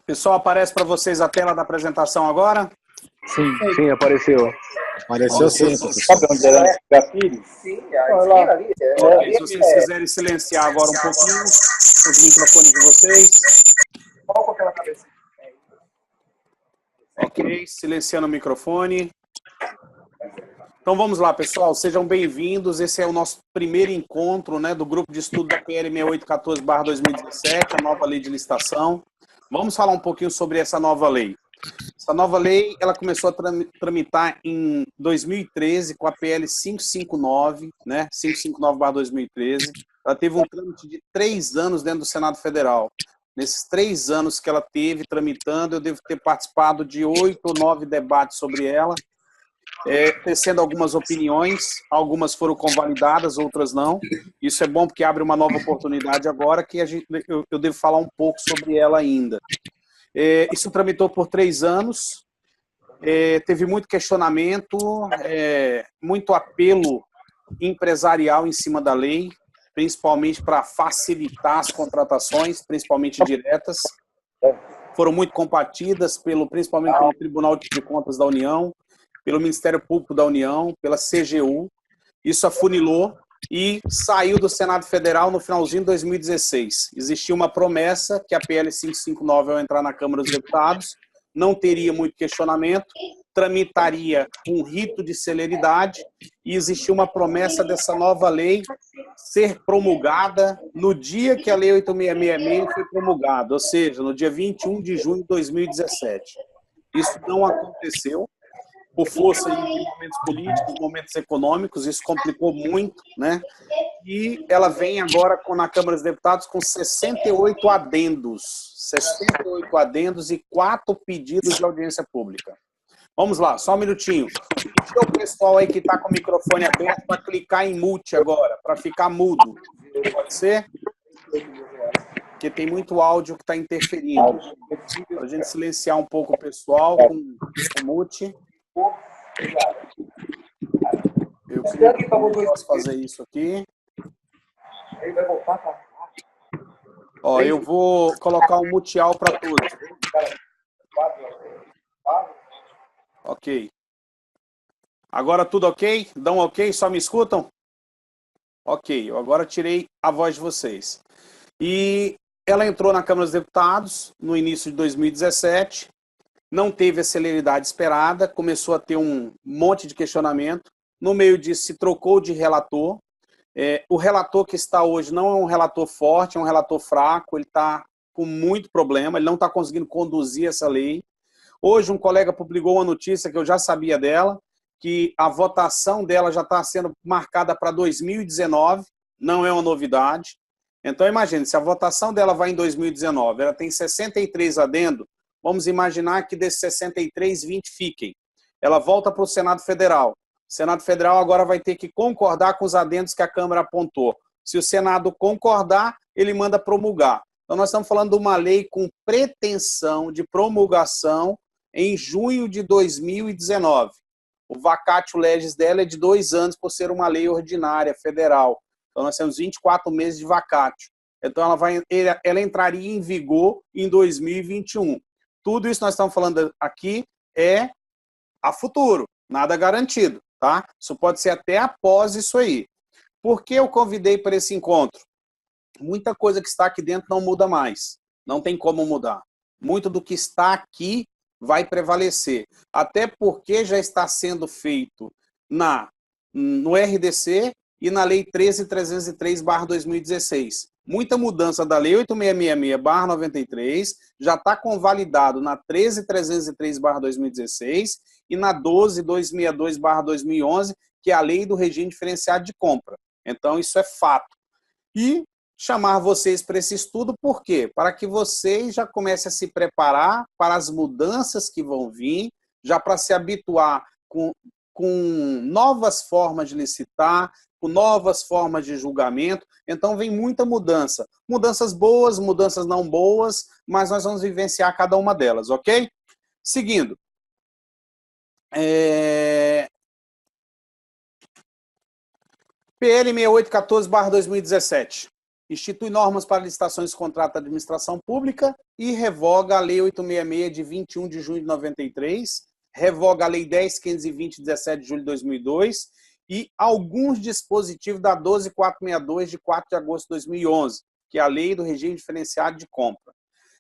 Pessoal, aparece para vocês a tela da apresentação agora? Sim, apareceu. Apareceu sim, Sabe onde era gatilho? Sim, a esquina ali. Ok, se vocês quiserem silenciar agora um pouquinho os microfones de vocês. Qual com aquela cabeça? Ok, silenciando o microfone. Então vamos lá, pessoal, sejam bem-vindos. Esse é o nosso primeiro encontro, né, do grupo de estudo da PL 6814/2017, a nova lei de licitação. Vamos falar um pouquinho sobre essa nova lei. Essa nova lei, ela começou a tramitar em 2013 com a PL 559, né, 559/2013. Ela teve um trâmite de 3 anos dentro do Senado Federal. Nesses 3 anos que ela teve tramitando, eu devo ter participado de 8 ou 9 debates sobre ela, tecendo algumas opiniões, algumas foram convalidadas, outras não. Isso é bom porque abre uma nova oportunidade agora que eu devo falar um pouco sobre ela ainda. Isso tramitou por 3 anos, teve muito questionamento, muito apelo empresarial em cima da lei, principalmente para facilitar as contratações, principalmente diretas. Foram muito combatidas, principalmente pelo Tribunal de Contas da União, pelo Ministério Público da União, pela CGU. Isso afunilou e saiu do Senado Federal no finalzinho de 2016. Existia uma promessa que a PL 559, ao entrar na Câmara dos Deputados, não teria muito questionamento, tramitaria com rito de celeridade e existia uma promessa dessa nova lei ser promulgada no dia que a Lei 8666 foi promulgada, ou seja, no dia 21 de junho de 2017. Isso não aconteceu, por força de momentos políticos, momentos econômicos, isso complicou muito, né? E ela vem agora na Câmara dos Deputados com 68 adendos e 4 pedidos de audiência pública. Vamos lá, só um minutinho. Pedir ao pessoal aí que está com o microfone aberto para clicar em mute agora, para ficar mudo. Pode ser? Porque tem muito áudio que está interferindo. Para a gente silenciar um pouco o pessoal com mute. Eu creio que eu posso fazer isso aqui. Ele vai voltar para cá. Ó, eu vou colocar um muteal para todos. Ok. Agora tudo ok? Dão ok? Só me escutam? Ok, eu agora tirei a voz de vocês. E ela entrou na Câmara dos Deputados no início de 2017, não teve a celeridade esperada, começou a ter um monte de questionamento. No meio disso, se trocou de relator. O relator que está hoje não é um relator forte, é um relator fraco, ele está com muito problema, ele não está conseguindo conduzir essa lei. Hoje, um colega publicou uma notícia que eu já sabia dela, que a votação dela já está sendo marcada para 2019, não é uma novidade. Então, imagine, se a votação dela vai em 2019, ela tem 63 adendo, vamos imaginar que desses 63, 20 fiquem. Ela volta para o Senado Federal. O Senado Federal agora vai ter que concordar com os adendos que a Câmara apontou. Se o Senado concordar, ele manda promulgar. Então, nós estamos falando de uma lei com pretensão de promulgação em junho de 2019. O vacatio legis dela é de 2 anos por ser uma lei ordinária federal. Então, nós temos 24 meses de vacatio. Então, ela entraria em vigor em 2021. Tudo isso que nós estamos falando aqui é a futuro, nada garantido, tá? Isso pode ser até após isso aí. Por que eu convidei para esse encontro? Muita coisa que está aqui dentro não muda mais. Não tem como mudar. Muito do que está aqui vai prevalecer. Até porque já está sendo feito no RDC e na Lei 13.303/2016. Muita mudança da Lei 8666/93 já está convalidado na 13.303/2016 e na 12.262/2011, que é a Lei do Regime Diferenciado de Compra. Então, isso é fato. E chamar vocês para esse estudo, por quê? Para que vocês já comecem a se preparar para as mudanças que vão vir, já para se habituar com novas formas de licitar, com novas formas de julgamento. Então, vem muita mudança. Mudanças boas, mudanças não boas, mas nós vamos vivenciar cada uma delas, ok? Seguindo. PL 6814/2017. institui normas para licitações de contrato da administração pública e revoga a Lei 866 de 21 de junho de 93, revoga a Lei 10.520 de 17 de julho de 2002 e alguns dispositivos da 12.462 de 4 de agosto de 2011, que é a Lei do Regime Diferenciado de Compra.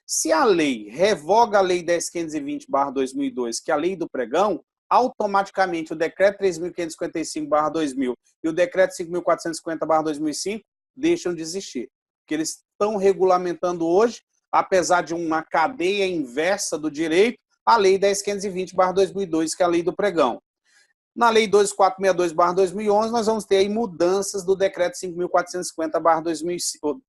Se a lei revoga a Lei 10.520/2002, que é a Lei do Pregão, automaticamente o Decreto 3.555/2000 e o Decreto 5.450/2005 deixam de existir. Porque eles estão regulamentando hoje, apesar de uma cadeia inversa do direito, a Lei 10.520/2002, que é a Lei do Pregão. Na Lei 12.462/2011, nós vamos ter aí mudanças do Decreto 5.450/2005.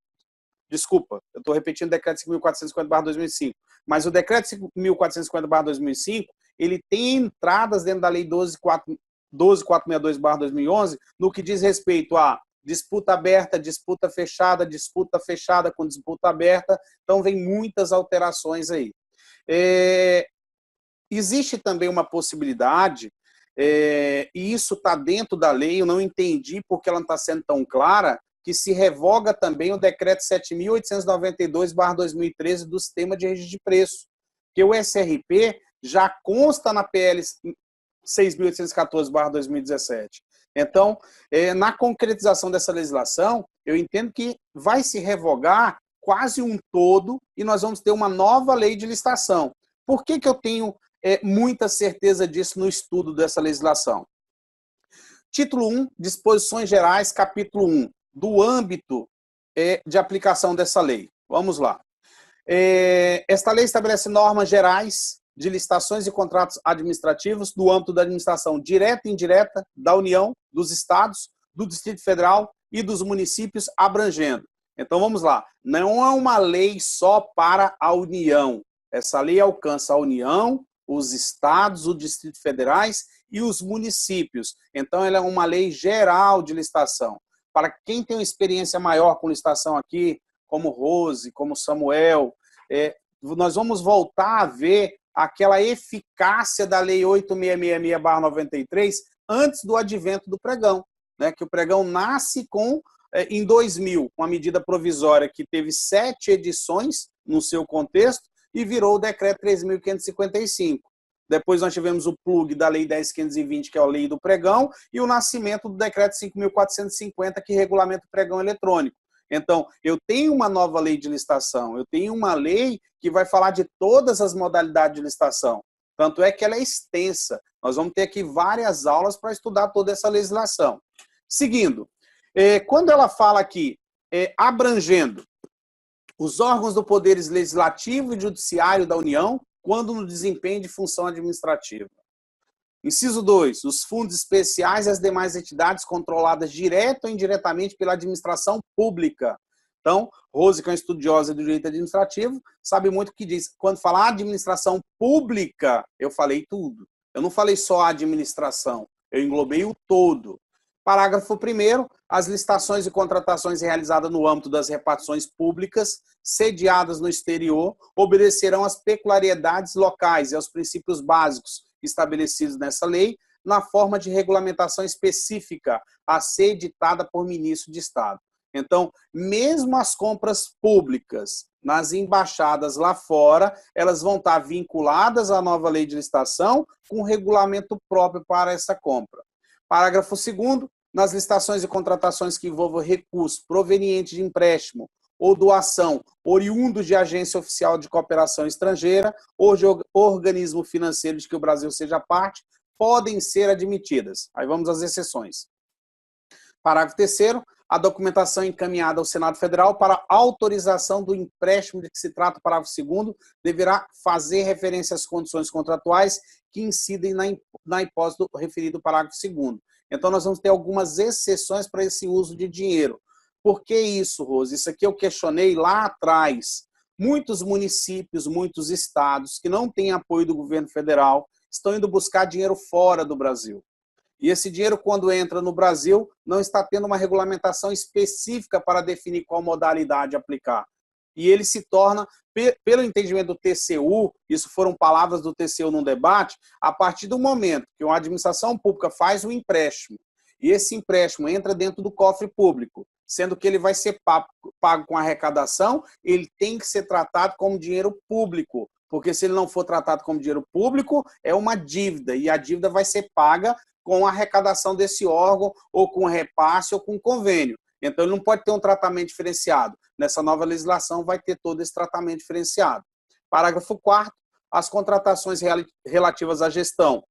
Desculpa, eu estou repetindo o Decreto 5.450/2005. Mas o Decreto 5.450/2005, ele tem entradas dentro da Lei 12.462/2011 no que diz respeito a disputa aberta, disputa fechada com disputa aberta. Então, vem muitas alterações aí. Existe também uma possibilidade, e isso está dentro da lei, eu não entendi porque ela não está sendo tão clara, que se revoga também o Decreto 7.892/2013 do Sistema de Registro de Preço, que o SRP já consta na PL 6.814/2017. Então, na concretização dessa legislação, eu entendo que vai se revogar quase um todo e nós vamos ter uma nova lei de licitação. Por que eu tenho muita certeza disso no estudo dessa legislação? Título 1, Disposições Gerais, capítulo 1, do âmbito de aplicação dessa lei. Vamos lá. Esta lei estabelece normas gerais de licitações e contratos administrativos do âmbito da administração direta e indireta da União, dos Estados, do Distrito Federal e dos municípios abrangendo. Então, vamos lá. Não é uma lei só para a União. Essa lei alcança a União, os Estados, os Distritos Federais e os municípios. Então, ela é uma lei geral de licitação. Para quem tem uma experiência maior com licitação aqui, como Rose, como Samuel, nós vamos voltar a ver aquela eficácia da Lei 8666/93 antes do advento do pregão, né? Que o pregão nasce em 2000, com a medida provisória que teve 7 edições no seu contexto e virou o Decreto 3.555. Depois nós tivemos o plug da Lei 10.520, que é a Lei do Pregão, e o nascimento do Decreto 5.450, que regulamenta o pregão eletrônico. Então, eu tenho uma nova lei de licitação, eu tenho uma lei que vai falar de todas as modalidades de licitação. Tanto é que ela é extensa. Nós vamos ter aqui várias aulas para estudar toda essa legislação. Seguindo, quando ela fala aqui, abrangendo os órgãos do Poder Legislativo e Judiciário da União, quando no desempenho de função administrativa. Inciso 2, os fundos especiais e as demais entidades controladas direto ou indiretamente pela administração pública. Então, Rose, que é uma estudiosa do direito administrativo, sabe muito o que diz. Quando falar administração pública, eu falei tudo. Eu não falei só a administração, eu englobei o todo. Parágrafo 1º, as licitações e contratações realizadas no âmbito das repartições públicas, sediadas no exterior, obedecerão às peculiaridades locais e aos princípios básicos estabelecidos nessa lei, na forma de regulamentação específica a ser editada por ministro de Estado. Então, mesmo as compras públicas nas embaixadas lá fora, elas vão estar vinculadas à nova lei de licitação com regulamento próprio para essa compra. Parágrafo 2º, nas licitações e contratações que envolvam recursos provenientes de empréstimo ou doação oriundos de agência oficial de cooperação estrangeira ou de organismo financeiro de que o Brasil seja parte, podem ser admitidas. Aí vamos às exceções. Parágrafo 3º, a documentação encaminhada ao Senado Federal para autorização do empréstimo de que se trata o parágrafo 2º deverá fazer referência às condições contratuais que incidem na hipótese do referido parágrafo 2º. Então, nós vamos ter algumas exceções para esse uso de dinheiro. Por que isso, Rose? Isso aqui eu questionei lá atrás. Muitos municípios, muitos estados que não têm apoio do governo federal estão indo buscar dinheiro fora do Brasil. E esse dinheiro, quando entra no Brasil, não está tendo uma regulamentação específica para definir qual modalidade aplicar. E ele se torna, pelo entendimento do TCU, isso foram palavras do TCU num debate, a partir do momento que uma administração pública faz um empréstimo, e esse empréstimo entra dentro do cofre público, sendo que ele vai ser pago com arrecadação, ele tem que ser tratado como dinheiro público, porque se ele não for tratado como dinheiro público, é uma dívida, e a dívida vai ser paga com a arrecadação desse órgão, ou com repasse, ou com convênio. Então, ele não pode ter um tratamento diferenciado. Nessa nova legislação, vai ter todo esse tratamento diferenciado. Parágrafo 4º, as contratações relativas à gestão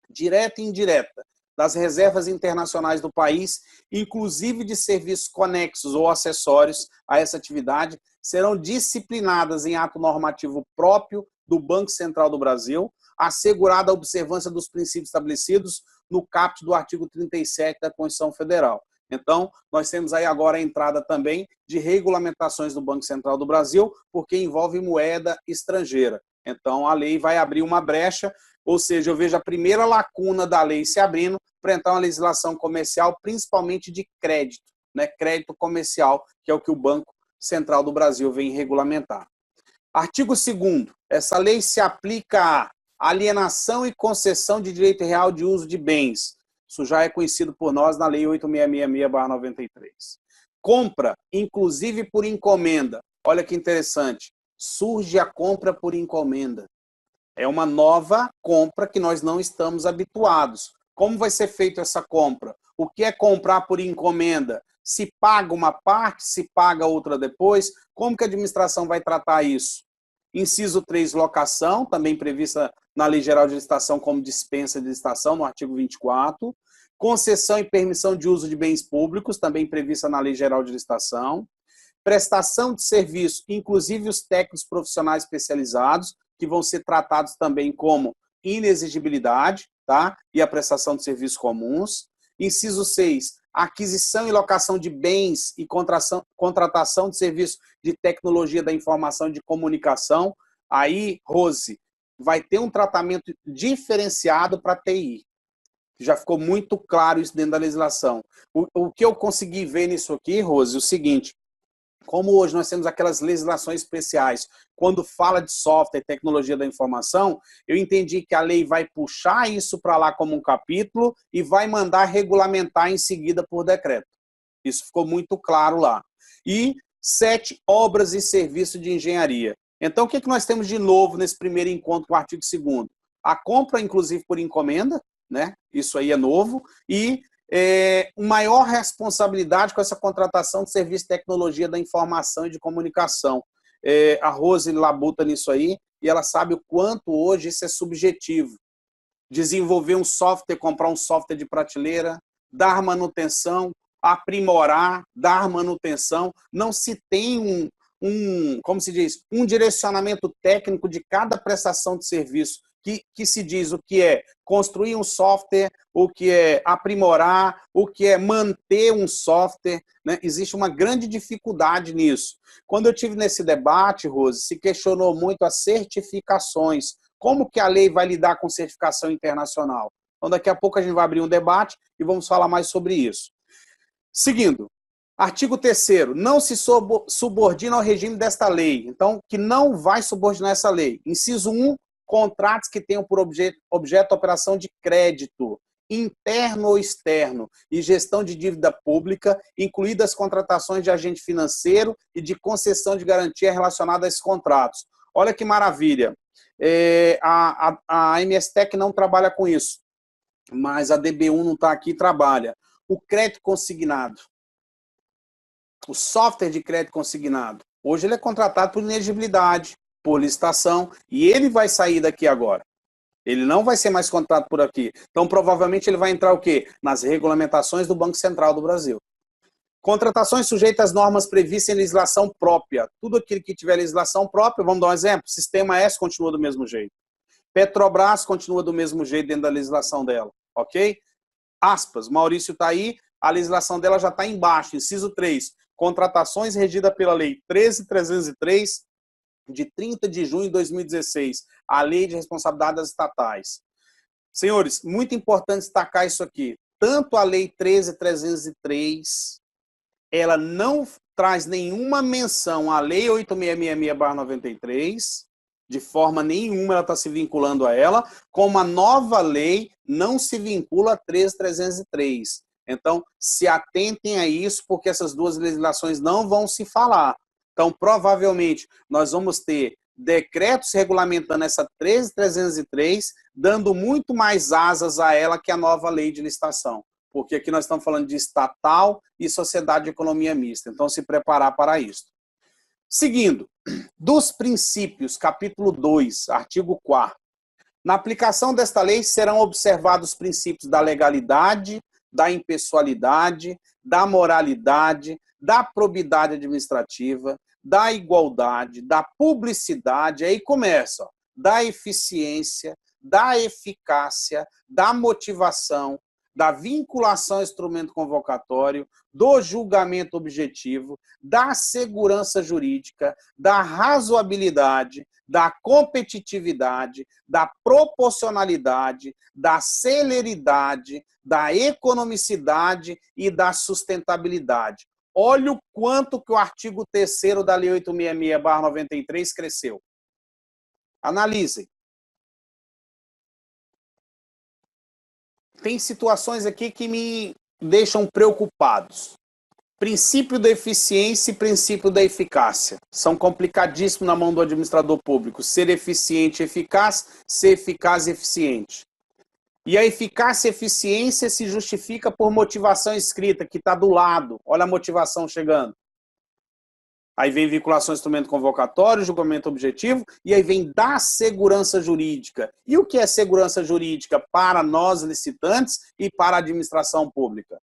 direta e indireta das reservas internacionais do país, inclusive de serviços conexos ou acessórios a essa atividade, serão disciplinadas em ato normativo próprio do Banco Central do Brasil, assegurada a observância dos princípios estabelecidos no caput do artigo 37 da Constituição Federal. Então, nós temos aí agora a entrada também de regulamentações do Banco Central do Brasil, porque envolve moeda estrangeira. Então, a lei vai abrir uma brecha, ou seja, eu vejo a primeira lacuna da lei se abrindo para entrar uma legislação comercial, principalmente de crédito, né? Crédito comercial, que é o que o Banco Central do Brasil vem regulamentar. Artigo 2º. Essa lei se aplica à alienação e concessão de direito real de uso de bens. Isso já é conhecido por nós na Lei 8666/93. Compra, inclusive por encomenda. Olha que interessante. Surge a compra por encomenda. É uma nova compra que nós não estamos habituados. Como vai ser feita essa compra? O que é comprar por encomenda? Se paga uma parte, se paga outra depois? Como que a administração vai tratar isso? Inciso 3, locação, também prevista na Lei Geral de Licitação como dispensa de licitação, no artigo 24. Concessão e permissão de uso de bens públicos, também prevista na Lei Geral de Licitação. Prestação de serviço, inclusive os técnicos profissionais especializados, que vão ser tratados também como inexigibilidade, tá? E a prestação de serviços comuns. Inciso 6, aquisição e locação de bens e contratação de serviços de tecnologia da informação e de comunicação. Aí, Rose, vai ter um tratamento diferenciado para TI. Já ficou muito claro isso dentro da legislação. O que eu consegui ver nisso aqui, Rose, é o seguinte: como hoje nós temos aquelas legislações especiais, quando fala de software e tecnologia da informação, eu entendi que a lei vai puxar isso para lá como um capítulo e vai mandar regulamentar em seguida por decreto. Isso ficou muito claro lá. E 7, obras e serviços de engenharia. Então, o que nós temos de novo nesse primeiro encontro com o artigo 2º? A compra, inclusive, por encomenda, né? Isso aí é novo, e maior responsabilidade com essa contratação de serviço de tecnologia da informação e de comunicação. A Rose labuta nisso aí, e ela sabe o quanto hoje isso é subjetivo. Desenvolver um software, comprar um software de prateleira, dar manutenção, aprimorar, dar manutenção, não se tem como se diz, um direcionamento técnico de cada prestação de serviço, que se diz o que é construir um software, o que é aprimorar, o que é manter um software, né? Existe uma grande dificuldade nisso. Quando eu tive nesse debate, Rose, se questionou muito as certificações. Como que a lei vai lidar com certificação internacional? Então, daqui a pouco a gente vai abrir um debate e vamos falar mais sobre isso. Seguindo, artigo 3º, não se subordina ao regime desta lei. Então, que não vai subordinar essa lei. Inciso 1, contratos que tenham por objeto operação de crédito, interno ou externo, e gestão de dívida pública, incluídas contratações de agente financeiro e de concessão de garantia relacionada a esses contratos. Olha que maravilha. A MSTEC não trabalha com isso, mas a DB1 não está aqui e trabalha. O crédito consignado, o software de crédito consignado, hoje ele é contratado por inexigibilidade, por licitação, e ele vai sair daqui agora. Ele não vai ser mais contratado por aqui. Então, provavelmente, ele vai entrar o quê? Nas regulamentações do Banco Central do Brasil. Contratações sujeitas às normas previstas em legislação própria. Tudo aquilo que tiver legislação própria, vamos dar um exemplo, Sistema S continua do mesmo jeito. Petrobras continua do mesmo jeito dentro da legislação dela, ok? Aspas, Maurício está aí, a legislação dela já está embaixo, inciso 3. Contratações regida pela Lei 13.303, de 30 de junho de 2016, a Lei de Responsabilidade das Estatais. Senhores, muito importante destacar isso aqui. Tanto a Lei 13.303, ela não traz nenhuma menção à Lei 8666/93, de forma nenhuma ela está se vinculando a ela, como a nova lei não se vincula a 13.303. Então, se atentem a isso, porque essas duas legislações não vão se falar. Então, provavelmente, nós vamos ter decretos regulamentando essa 13.303, dando muito mais asas a ela que a nova lei de licitação. Porque aqui nós estamos falando de estatal e sociedade de economia mista. Então, se preparar para isso. Seguindo, dos princípios, capítulo 2, artigo 4º. Na aplicação desta lei serão observados os princípios da legalidade, da impessoalidade, da moralidade, da probidade administrativa, da igualdade, da publicidade, aí começa, ó, da eficiência, da eficácia, da motivação, da vinculação ao instrumento convocatório, do julgamento objetivo, da segurança jurídica, da razoabilidade, da competitividade, da proporcionalidade, da celeridade, da economicidade e da sustentabilidade. Olha o quanto que o artigo 3º da Lei 866/93 cresceu. Analisem. Tem situações aqui que me deixam preocupados. Princípio da eficiência e princípio da eficácia. São complicadíssimos na mão do administrador público. Ser eficiente e eficaz, ser eficaz e eficiente. E a eficácia e eficiência se justifica por motivação escrita, que está do lado. Olha a motivação chegando. Aí vem vinculação ao instrumento convocatório, julgamento objetivo, e aí vem da segurança jurídica. E o que é segurança jurídica para nós licitantes e para a administração pública?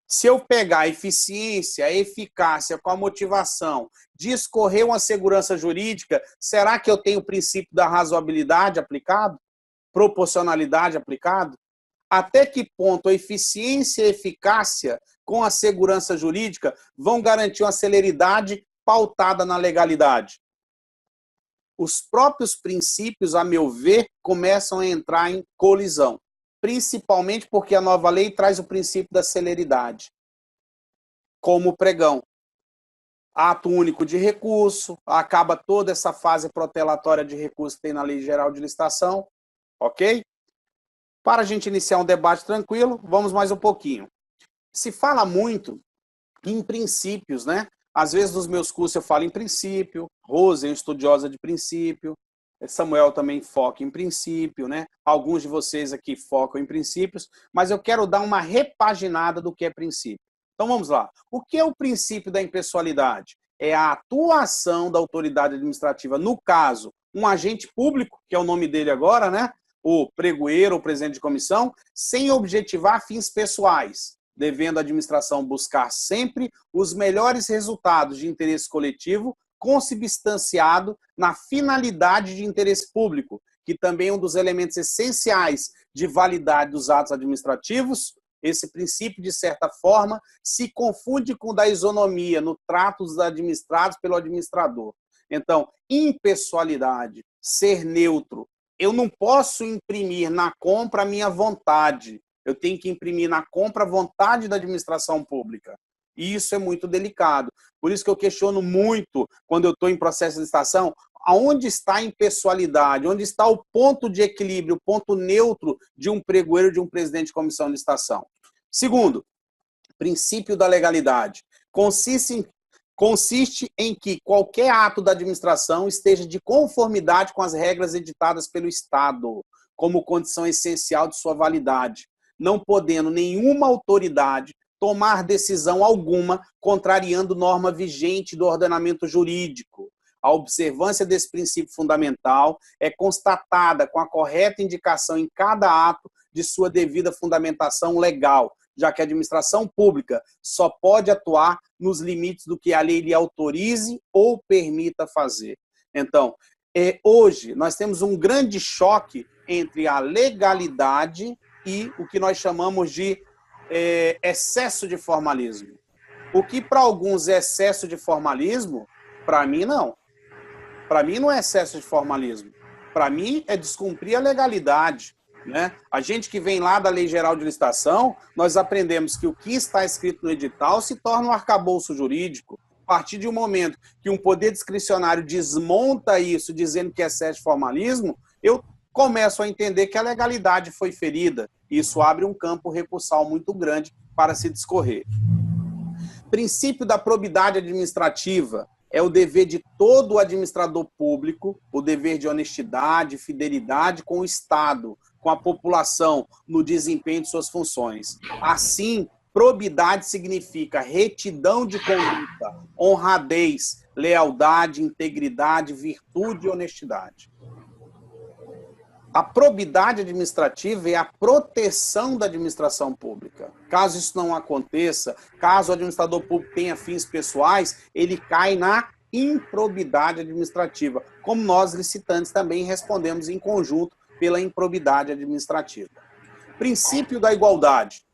Se eu pegar a eficiência, a eficácia com a motivação, discorrer uma segurança jurídica, será que eu tenho o princípio da razoabilidade aplicado? Proporcionalidade aplicado? Até que ponto a eficiência e a eficácia com a segurança jurídica vão garantir uma celeridade pautada na legalidade? Os próprios princípios, a meu ver, começam a entrar em colisão. Principalmente porque a nova lei traz o princípio da celeridade. Como pregão. Ato único de recurso, acaba toda essa fase protelatória de recurso que tem na Lei Geral de Licitação. Ok? Para a gente iniciar um debate tranquilo, vamos mais um pouquinho. Se fala muito em princípios, né? Às vezes nos meus cursos eu falo em princípio, Rose é estudiosa de princípio, Samuel também foca em princípio, né? Alguns de vocês aqui focam em princípios, mas eu quero dar uma repaginada do que é princípio. Então vamos lá. O que é o princípio da impessoalidade? É a atuação da autoridade administrativa, no caso, um agente público, que é o nome dele agora, né? O pregoeiro ou presidente de comissão, sem objetivar fins pessoais, devendo a administração buscar sempre os melhores resultados de interesse coletivo, consubstanciado na finalidade de interesse público, que também é um dos elementos essenciais de validade dos atos administrativos. Esse princípio, de certa forma, se confunde com o da isonomia no trato dos administrados pelo administrador. Então, impessoalidade, ser neutro. Eu não posso imprimir na compra a minha vontade. Eu tenho que imprimir na compra a vontade da administração pública. E isso é muito delicado. Por isso que eu questiono muito, quando eu estou em processo de licitação, aonde está a impessoalidade, onde está o ponto de equilíbrio, o ponto neutro de um pregoeiro, de um presidente de comissão de licitação. Segundo, princípio da legalidade. Consiste em que qualquer ato da administração esteja de conformidade com as regras editadas pelo Estado, como condição essencial de sua validade, não podendo nenhuma autoridade tomar decisão alguma contrariando norma vigente do ordenamento jurídico. A observância desse princípio fundamental é constatada com a correta indicação em cada ato de sua devida fundamentação legal, já que a administração pública só pode atuar nos limites do que a lei lhe autorize ou permita fazer. Então, hoje nós temos um grande choque entre a legalidade e o que nós chamamos de excesso de formalismo. O que para alguns é excesso de formalismo, para mim não. Para mim não é excesso de formalismo. Para mim é descumprir a legalidade. Né? A gente que vem lá da Lei Geral de Licitação, nós aprendemos que o que está escrito no edital se torna um arcabouço jurídico. A partir de um momento que um poder discricionário desmonta isso, dizendo que é excesso de formalismo, eu começo a entender que a legalidade foi ferida. Isso abre um campo recursal muito grande para se discorrer. Princípio da probidade administrativa é o dever de todo administrador público, o dever de honestidade e fidelidade com o Estado, com a população, no desempenho de suas funções. Assim, probidade significa retidão de conduta, honradez, lealdade, integridade, virtude e honestidade. A probidade administrativa é a proteção da administração pública. Caso isso não aconteça, caso o administrador público tenha fins pessoais, ele cai na improbidade administrativa, como nós licitantes também respondemos em conjunto pela improbidade administrativa. Princípio da igualdade.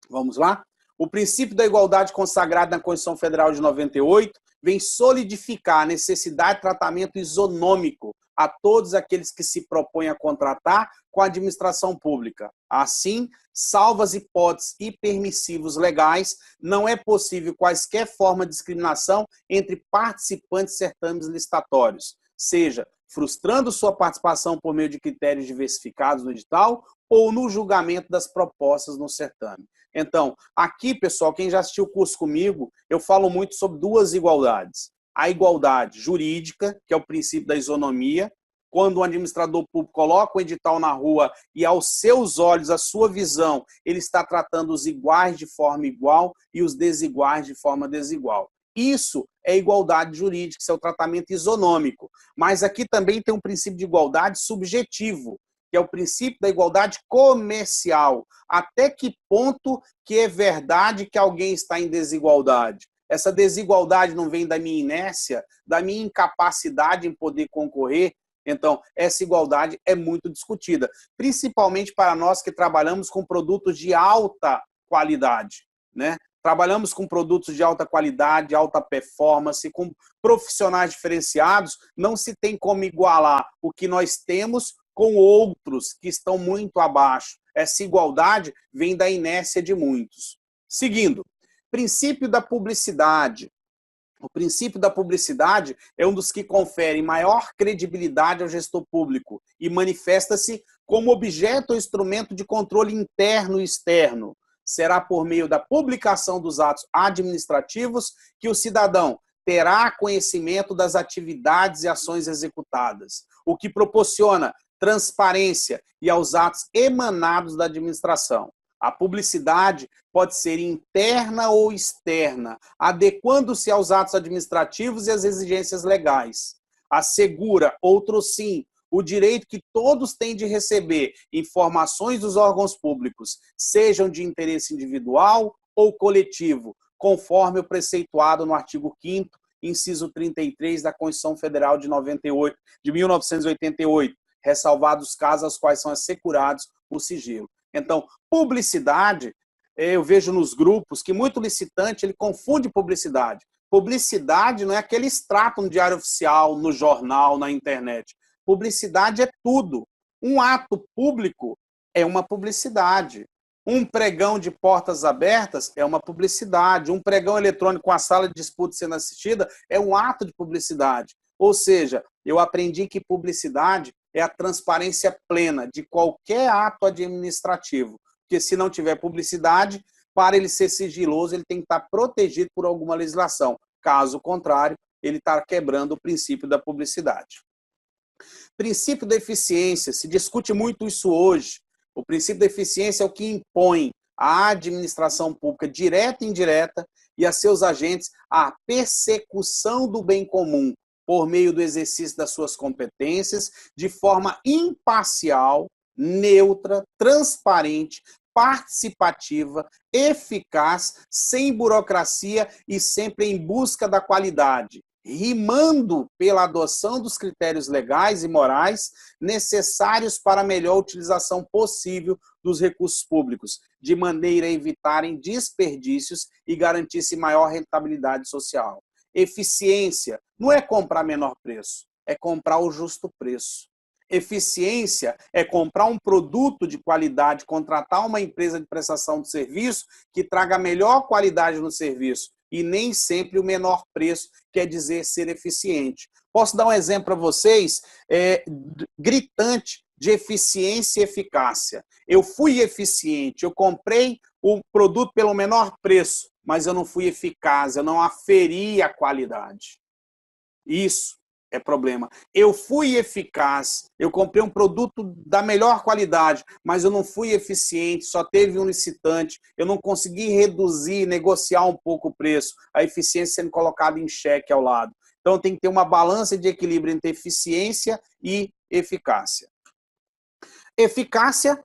Vamos lá? O princípio da igualdade consagrado na Constituição Federal de 98 vem solidificar a necessidade de tratamento isonômico a todos aqueles que se propõem a contratar com a administração pública. Assim, salvas hipóteses e permissivos legais, não é possível quaisquer forma de discriminação entre participantes de certames licitatórios, seja frustrando sua participação por meio de critérios diversificados no edital ou no julgamento das propostas no certame. Então, aqui, pessoal, quem já assistiu o curso comigo, eu falo muito sobre duas igualdades. A igualdade jurídica, que é o princípio da isonomia, quando o administrador público coloca o edital na rua e aos seus olhos, a sua visão, ele está tratando os iguais de forma igual e os desiguais de forma desigual. Isso é igualdade jurídica, isso é o tratamento isonômico. Mas aqui também tem um princípio de igualdade subjetivo, que é o princípio da igualdade comercial. Até que ponto que é verdade que alguém está em desigualdade? Essa desigualdade não vem da minha inércia, da minha incapacidade em poder concorrer? Então, essa igualdade é muito discutida, principalmente para nós que trabalhamos com produtos de alta qualidade, né? Trabalhamos com produtos de alta qualidade, alta performance, com profissionais diferenciados, não se tem como igualar o que nós temos com outros que estão muito abaixo. Essa igualdade vem da inércia de muitos. Seguindo, princípio da publicidade. O princípio da publicidade é um dos que confere maior credibilidade ao gestor público e manifesta-se como objeto ou instrumento de controle interno e externo. Será por meio da publicação dos atos administrativos que o cidadão terá conhecimento das atividades e ações executadas, o que proporciona transparência e aos atos emanados da administração. A publicidade pode ser interna ou externa, adequando-se aos atos administrativos e às exigências legais. Assegura, outro sim, o direito que todos têm de receber informações dos órgãos públicos, sejam de interesse individual ou coletivo, conforme o preceituado no artigo 5º, inciso 33 da Constituição Federal de 1988, ressalvados os casos aos quais são assegurados o sigilo. Então, publicidade, eu vejo nos grupos que muito licitante, ele confunde publicidade. Publicidade não é aquele extrato no diário oficial, no jornal, na internet. Publicidade é tudo. Um ato público é uma publicidade. Um pregão de portas abertas é uma publicidade. Um pregão eletrônico com a sala de disputa sendo assistida é um ato de publicidade. Ou seja, eu aprendi que publicidade é a transparência plena de qualquer ato administrativo. Porque se não tiver publicidade, para ele ser sigiloso, ele tem que estar protegido por alguma legislação. Caso contrário, ele está quebrando o princípio da publicidade. Princípio da eficiência, se discute muito isso hoje. O princípio da eficiência é o que impõe à administração pública, direta e indireta, e a seus agentes a persecução do bem comum, por meio do exercício das suas competências, de forma imparcial, neutra, transparente, participativa, eficaz, sem burocracia e sempre em busca da qualidade, rimando pela adoção dos critérios legais e morais necessários para a melhor utilização possível dos recursos públicos, de maneira a evitarem desperdícios e garantisse maior rentabilidade social. Eficiência não é comprar menor preço, é comprar o justo preço. Eficiência é comprar um produto de qualidade, contratar uma empresa de prestação de serviço que traga a melhor qualidade no serviço, e nem sempre o menor preço quer dizer ser eficiente. Posso dar um exemplo para vocês gritante de eficiência e eficácia. Eu fui eficiente, eu comprei o produto pelo menor preço, mas eu não fui eficaz, eu não aferi a qualidade. Isso é problema. Eu fui eficaz, eu comprei um produto da melhor qualidade, mas eu não fui eficiente, só teve um licitante, eu não consegui reduzir, negociar um pouco o preço, a eficiência sendo colocada em xeque ao lado. Então tem que ter uma balança de equilíbrio entre eficiência e eficácia. Eficácia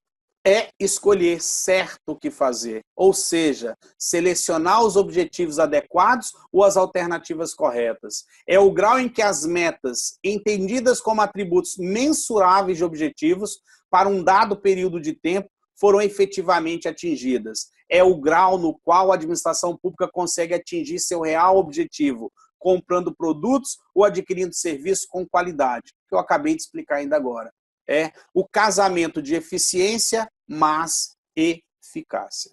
é escolher certo o que fazer, ou seja, selecionar os objetivos adequados ou as alternativas corretas. É o grau em que as metas, entendidas como atributos mensuráveis de objetivos, para um dado período de tempo, foram efetivamente atingidas. É o grau no qual a administração pública consegue atingir seu real objetivo, comprando produtos ou adquirindo serviços com qualidade, que eu acabei de explicar ainda agora. É o casamento de eficiência mais eficácia.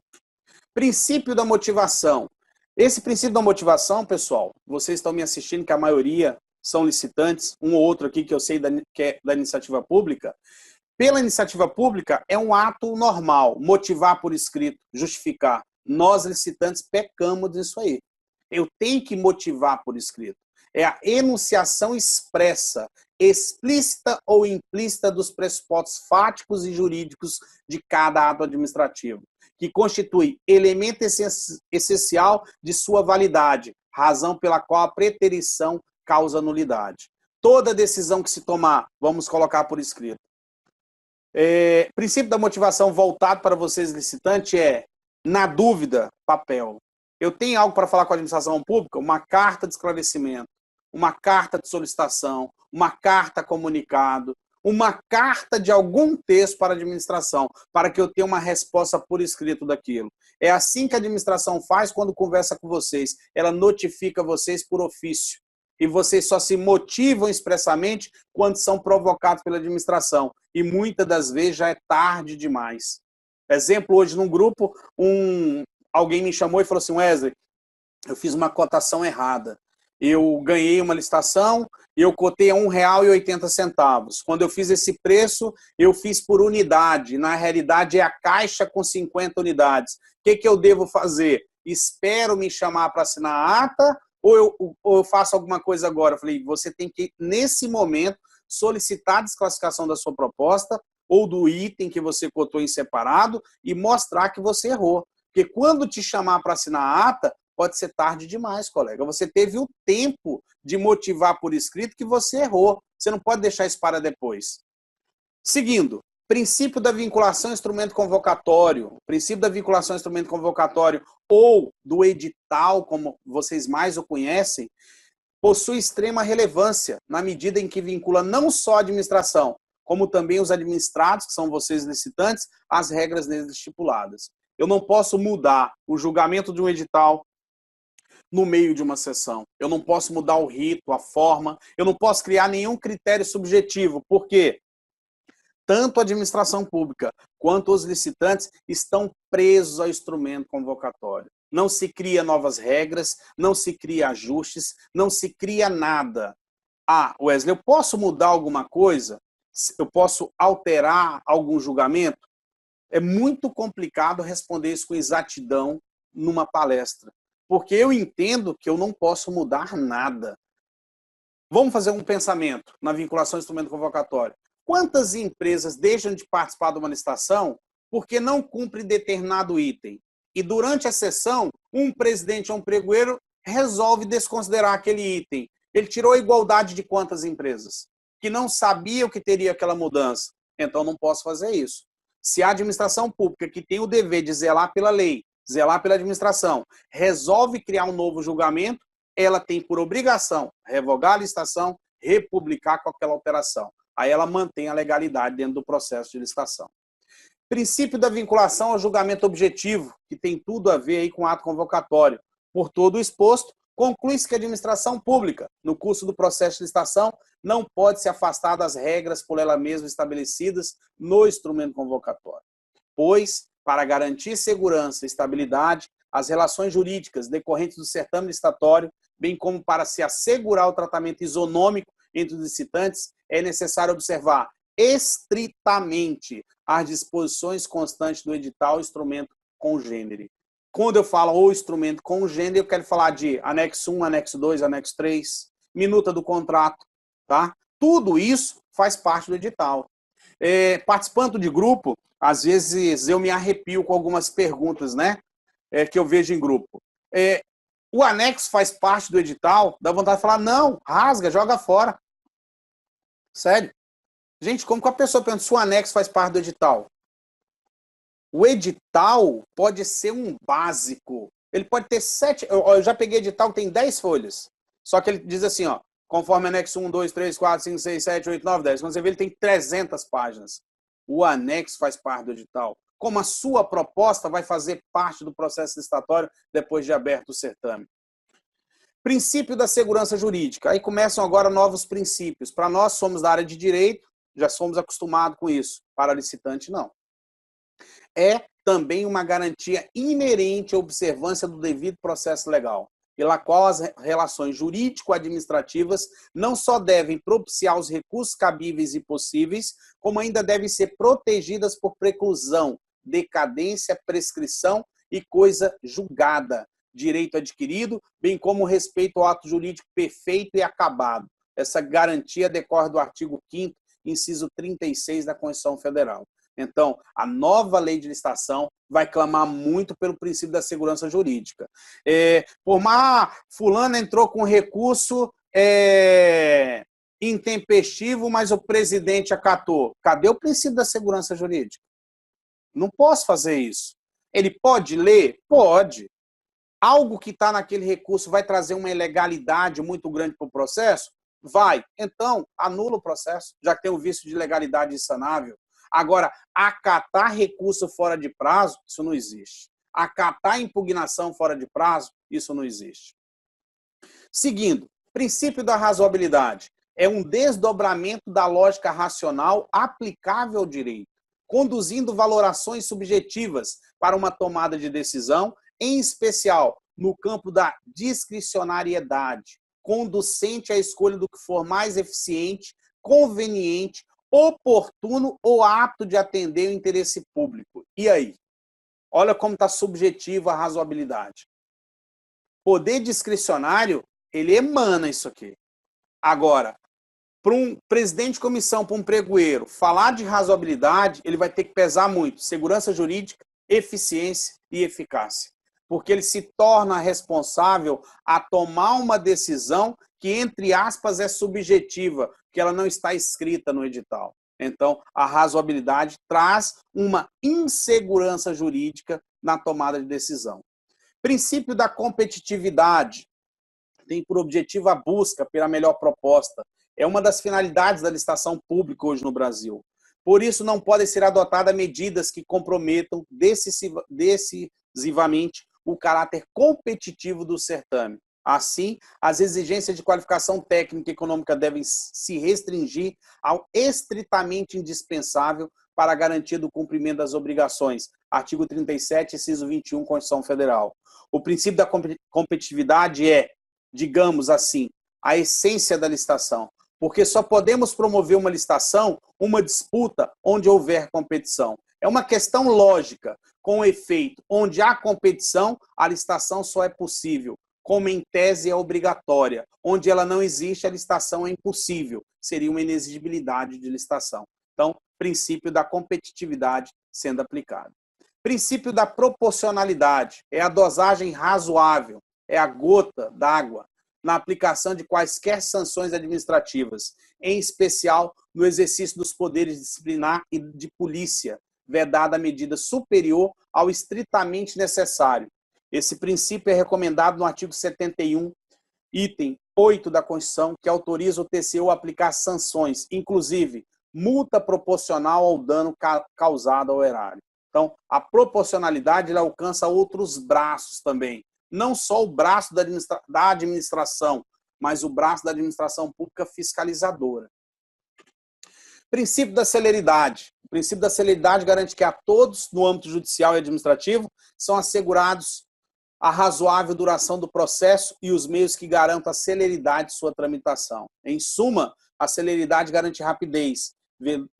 Princípio da motivação. Esse princípio da motivação, pessoal, vocês estão me assistindo, que a maioria são licitantes, um ou outro aqui que eu sei que é da iniciativa pública. Pela iniciativa pública, é um ato normal, motivar por escrito, justificar. Nós, licitantes, pecamos disso aí. Eu tenho que motivar por escrito. É a enunciação expressa, explícita ou implícita dos pressupostos fáticos e jurídicos de cada ato administrativo, que constitui elemento essencial de sua validade, razão pela qual a preterição causa nulidade. Toda decisão que se tomar, vamos colocar por escrito. Princípio da motivação voltado para vocês, licitantes, é, na dúvida, papel. Eu tenho algo para falar com a administração pública? Uma carta de esclarecimento, uma carta de solicitação, uma carta comunicado, uma carta de algum texto para a administração, para que eu tenha uma resposta por escrito daquilo. É assim que a administração faz quando conversa com vocês. Ela notifica vocês por ofício. E vocês só se motivam expressamente quando são provocados pela administração. E muitas das vezes já é tarde demais. Exemplo, hoje num grupo, alguém me chamou e falou assim, Wesley, eu fiz uma cotação errada. Eu ganhei uma licitação e eu cotei a R$1,80. Quando eu fiz esse preço, eu fiz por unidade. Na realidade, é a caixa com 50 unidades. O que eu devo fazer? Espero me chamar para assinar a ata ou eu faço alguma coisa agora? Eu falei, você tem que, nesse momento, solicitar a desclassificação da sua proposta ou do item que você cotou em separado e mostrar que você errou. Porque quando te chamar para assinar a ata, pode ser tarde demais, colega. Você teve o tempo de motivar por escrito que você errou. Você não pode deixar isso para depois. Seguindo, princípio da vinculação instrumento convocatório. Princípio da vinculação instrumento convocatório ou do edital, como vocês mais o conhecem, possui extrema relevância na medida em que vincula não só a administração, como também os administrados, que são vocês licitantes, às regras neles estipuladas. Eu não posso mudar o julgamento de um edital no meio de uma sessão. Eu não posso mudar o rito, a forma, eu não posso criar nenhum critério subjetivo, porque tanto a administração pública quanto os licitantes estão presos ao instrumento convocatório. Não se cria novas regras, não se cria ajustes, não se cria nada. Ah, Wesley, eu posso mudar alguma coisa? Eu posso alterar algum julgamento? É muito complicado responder isso com exatidão numa palestra. Porque eu entendo que eu não posso mudar nada. Vamos fazer um pensamento na vinculação ao instrumento convocatório. Quantas empresas deixam de participar de uma licitação porque não cumpre determinado item? E durante a sessão, um presidente ou um pregoeiro resolve desconsiderar aquele item. Ele tirou a igualdade de quantas empresas? Que não sabiam que teria aquela mudança. Então não posso fazer isso. Se a administração pública, que tem o dever de zelar pela lei, zelar pela administração, resolve criar um novo julgamento, ela tem por obrigação revogar a licitação, republicar com aquela alteração. Aí ela mantém a legalidade dentro do processo de licitação. Princípio da vinculação ao julgamento objetivo, que tem tudo a ver aí com o ato convocatório. Por todo o exposto, conclui-se que a administração pública, no curso do processo de licitação, não pode se afastar das regras por ela mesma estabelecidas no instrumento convocatório. Pois, para garantir segurança e estabilidade, as relações jurídicas decorrentes do certame licitatório, bem como para se assegurar o tratamento isonômico entre os licitantes, é necessário observar estritamente as disposições constantes do edital instrumento congênere. Quando eu falo o instrumento congênere, eu quero falar de anexo 1, anexo 2, anexo 3, minuta do contrato, tá? Tudo isso faz parte do edital. Participando de grupo, às vezes eu me arrepio com algumas perguntas, né? Que eu vejo em grupo. O anexo faz parte do edital? Dá vontade de falar, não, rasga, joga fora. Sério. Gente, como que a pessoa pensa se o anexo faz parte do edital? O edital pode ser um básico. Ele pode ter 7... Eu já peguei edital que tem 10 folhas. Só que ele diz assim, ó, conforme anexo 1, 2, 3, 4, 5, 6, 7, 8, 9, 10. Quando você vê, ele tem 300 páginas. O anexo faz parte do edital. Como a sua proposta vai fazer parte do processo licitatório depois de aberto o certame. Princípio da segurança jurídica. Aí começam agora novos princípios. Para nós, somos da área de direito, já somos acostumados com isso. Para licitante, não. É também uma garantia inerente à observância do devido processo legal, pela qual as relações jurídico-administrativas não só devem propiciar os recursos cabíveis e possíveis, como ainda devem ser protegidas por preclusão, decadência, prescrição e coisa julgada, direito adquirido, bem como respeito ao ato jurídico perfeito e acabado. Essa garantia decorre do artigo 5º, inciso 36 da Constituição Federal. Então, a nova lei de licitação vai clamar muito pelo princípio da segurança jurídica. Fulano entrou com recurso intempestivo, mas o presidente acatou. Cadê o princípio da segurança jurídica? Não posso fazer isso. Ele pode ler? Pode. Algo que está naquele recurso vai trazer uma ilegalidade muito grande para o processo? Vai. Então, anula o processo, já que tem o vício de legalidade insanável. Agora, acatar recurso fora de prazo, isso não existe. Acatar impugnação fora de prazo, isso não existe. Seguindo, princípio da razoabilidade. É um desdobramento da lógica racional aplicável ao direito, conduzindo valorações subjetivas para uma tomada de decisão, em especial no campo da discricionariedade, conducente à escolha do que for mais eficiente, conveniente, oportuno ou apto de atender o interesse público. E aí? Olha como está subjetiva a razoabilidade. Poder discricionário, ele emana isso aqui. Agora, para um presidente de comissão, para um pregoeiro, falar de razoabilidade, ele vai ter que pesar muito. Segurança jurídica, eficiência e eficácia. Porque ele se torna responsável a tomar uma decisão que, entre aspas, é subjetiva, que ela não está escrita no edital. Então, a razoabilidade traz uma insegurança jurídica na tomada de decisão. Princípio da competitividade tem por objetivo a busca pela melhor proposta. É uma das finalidades da licitação pública hoje no Brasil. Por isso, não podem ser adotadas medidas que comprometam decisivamente o caráter competitivo do certame. Assim, as exigências de qualificação técnica e econômica devem se restringir ao estritamente indispensável para a garantia do cumprimento das obrigações. Artigo 37, inciso 21, Constituição Federal. O princípio da competitividade é, digamos assim, a essência da licitação, porque só podemos promover uma licitação, uma disputa, onde houver competição. É uma questão lógica, com efeito, onde há competição, a licitação só é possível, como em tese é obrigatória. Onde ela não existe, a licitação é impossível. Seria uma inexigibilidade de licitação. Então, princípio da competitividade sendo aplicado. Princípio da proporcionalidade. É a dosagem razoável, é a gota d'água na aplicação de quaisquer sanções administrativas, em especial no exercício dos poderes disciplinar e de polícia, vedada a medida superior ao estritamente necessário. Esse princípio é recomendado no artigo 71, item 8 da Constituição, que autoriza o TCU a aplicar sanções, inclusive multa proporcional ao dano causado ao erário. Então, a proporcionalidade ela alcança outros braços também. Não só o braço da administração, mas o braço da administração pública fiscalizadora. Princípio da celeridade. O princípio da celeridade garante que a todos, no âmbito judicial e administrativo, são assegurados a razoável duração do processo e os meios que garantam a celeridade de sua tramitação. Em suma, a celeridade garante rapidez,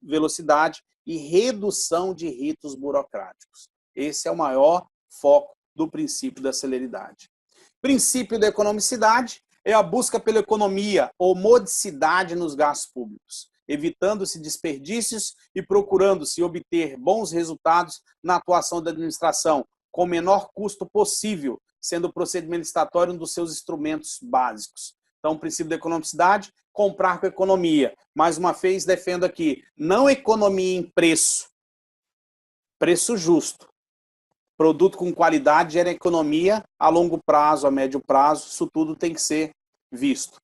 velocidade e redução de ritos burocráticos. Esse é o maior foco do princípio da celeridade. Princípio da economicidade é a busca pela economia ou modicidade nos gastos públicos, evitando-se desperdícios e procurando-se obter bons resultados na atuação da administração, com o menor custo possível, sendo o procedimento licitatório um dos seus instrumentos básicos. Então, o princípio da economicidade, comprar com economia. Mais uma vez, defendo aqui, não economia em preço, preço justo. Produto com qualidade gera economia a longo prazo, a médio prazo, isso tudo tem que ser visto.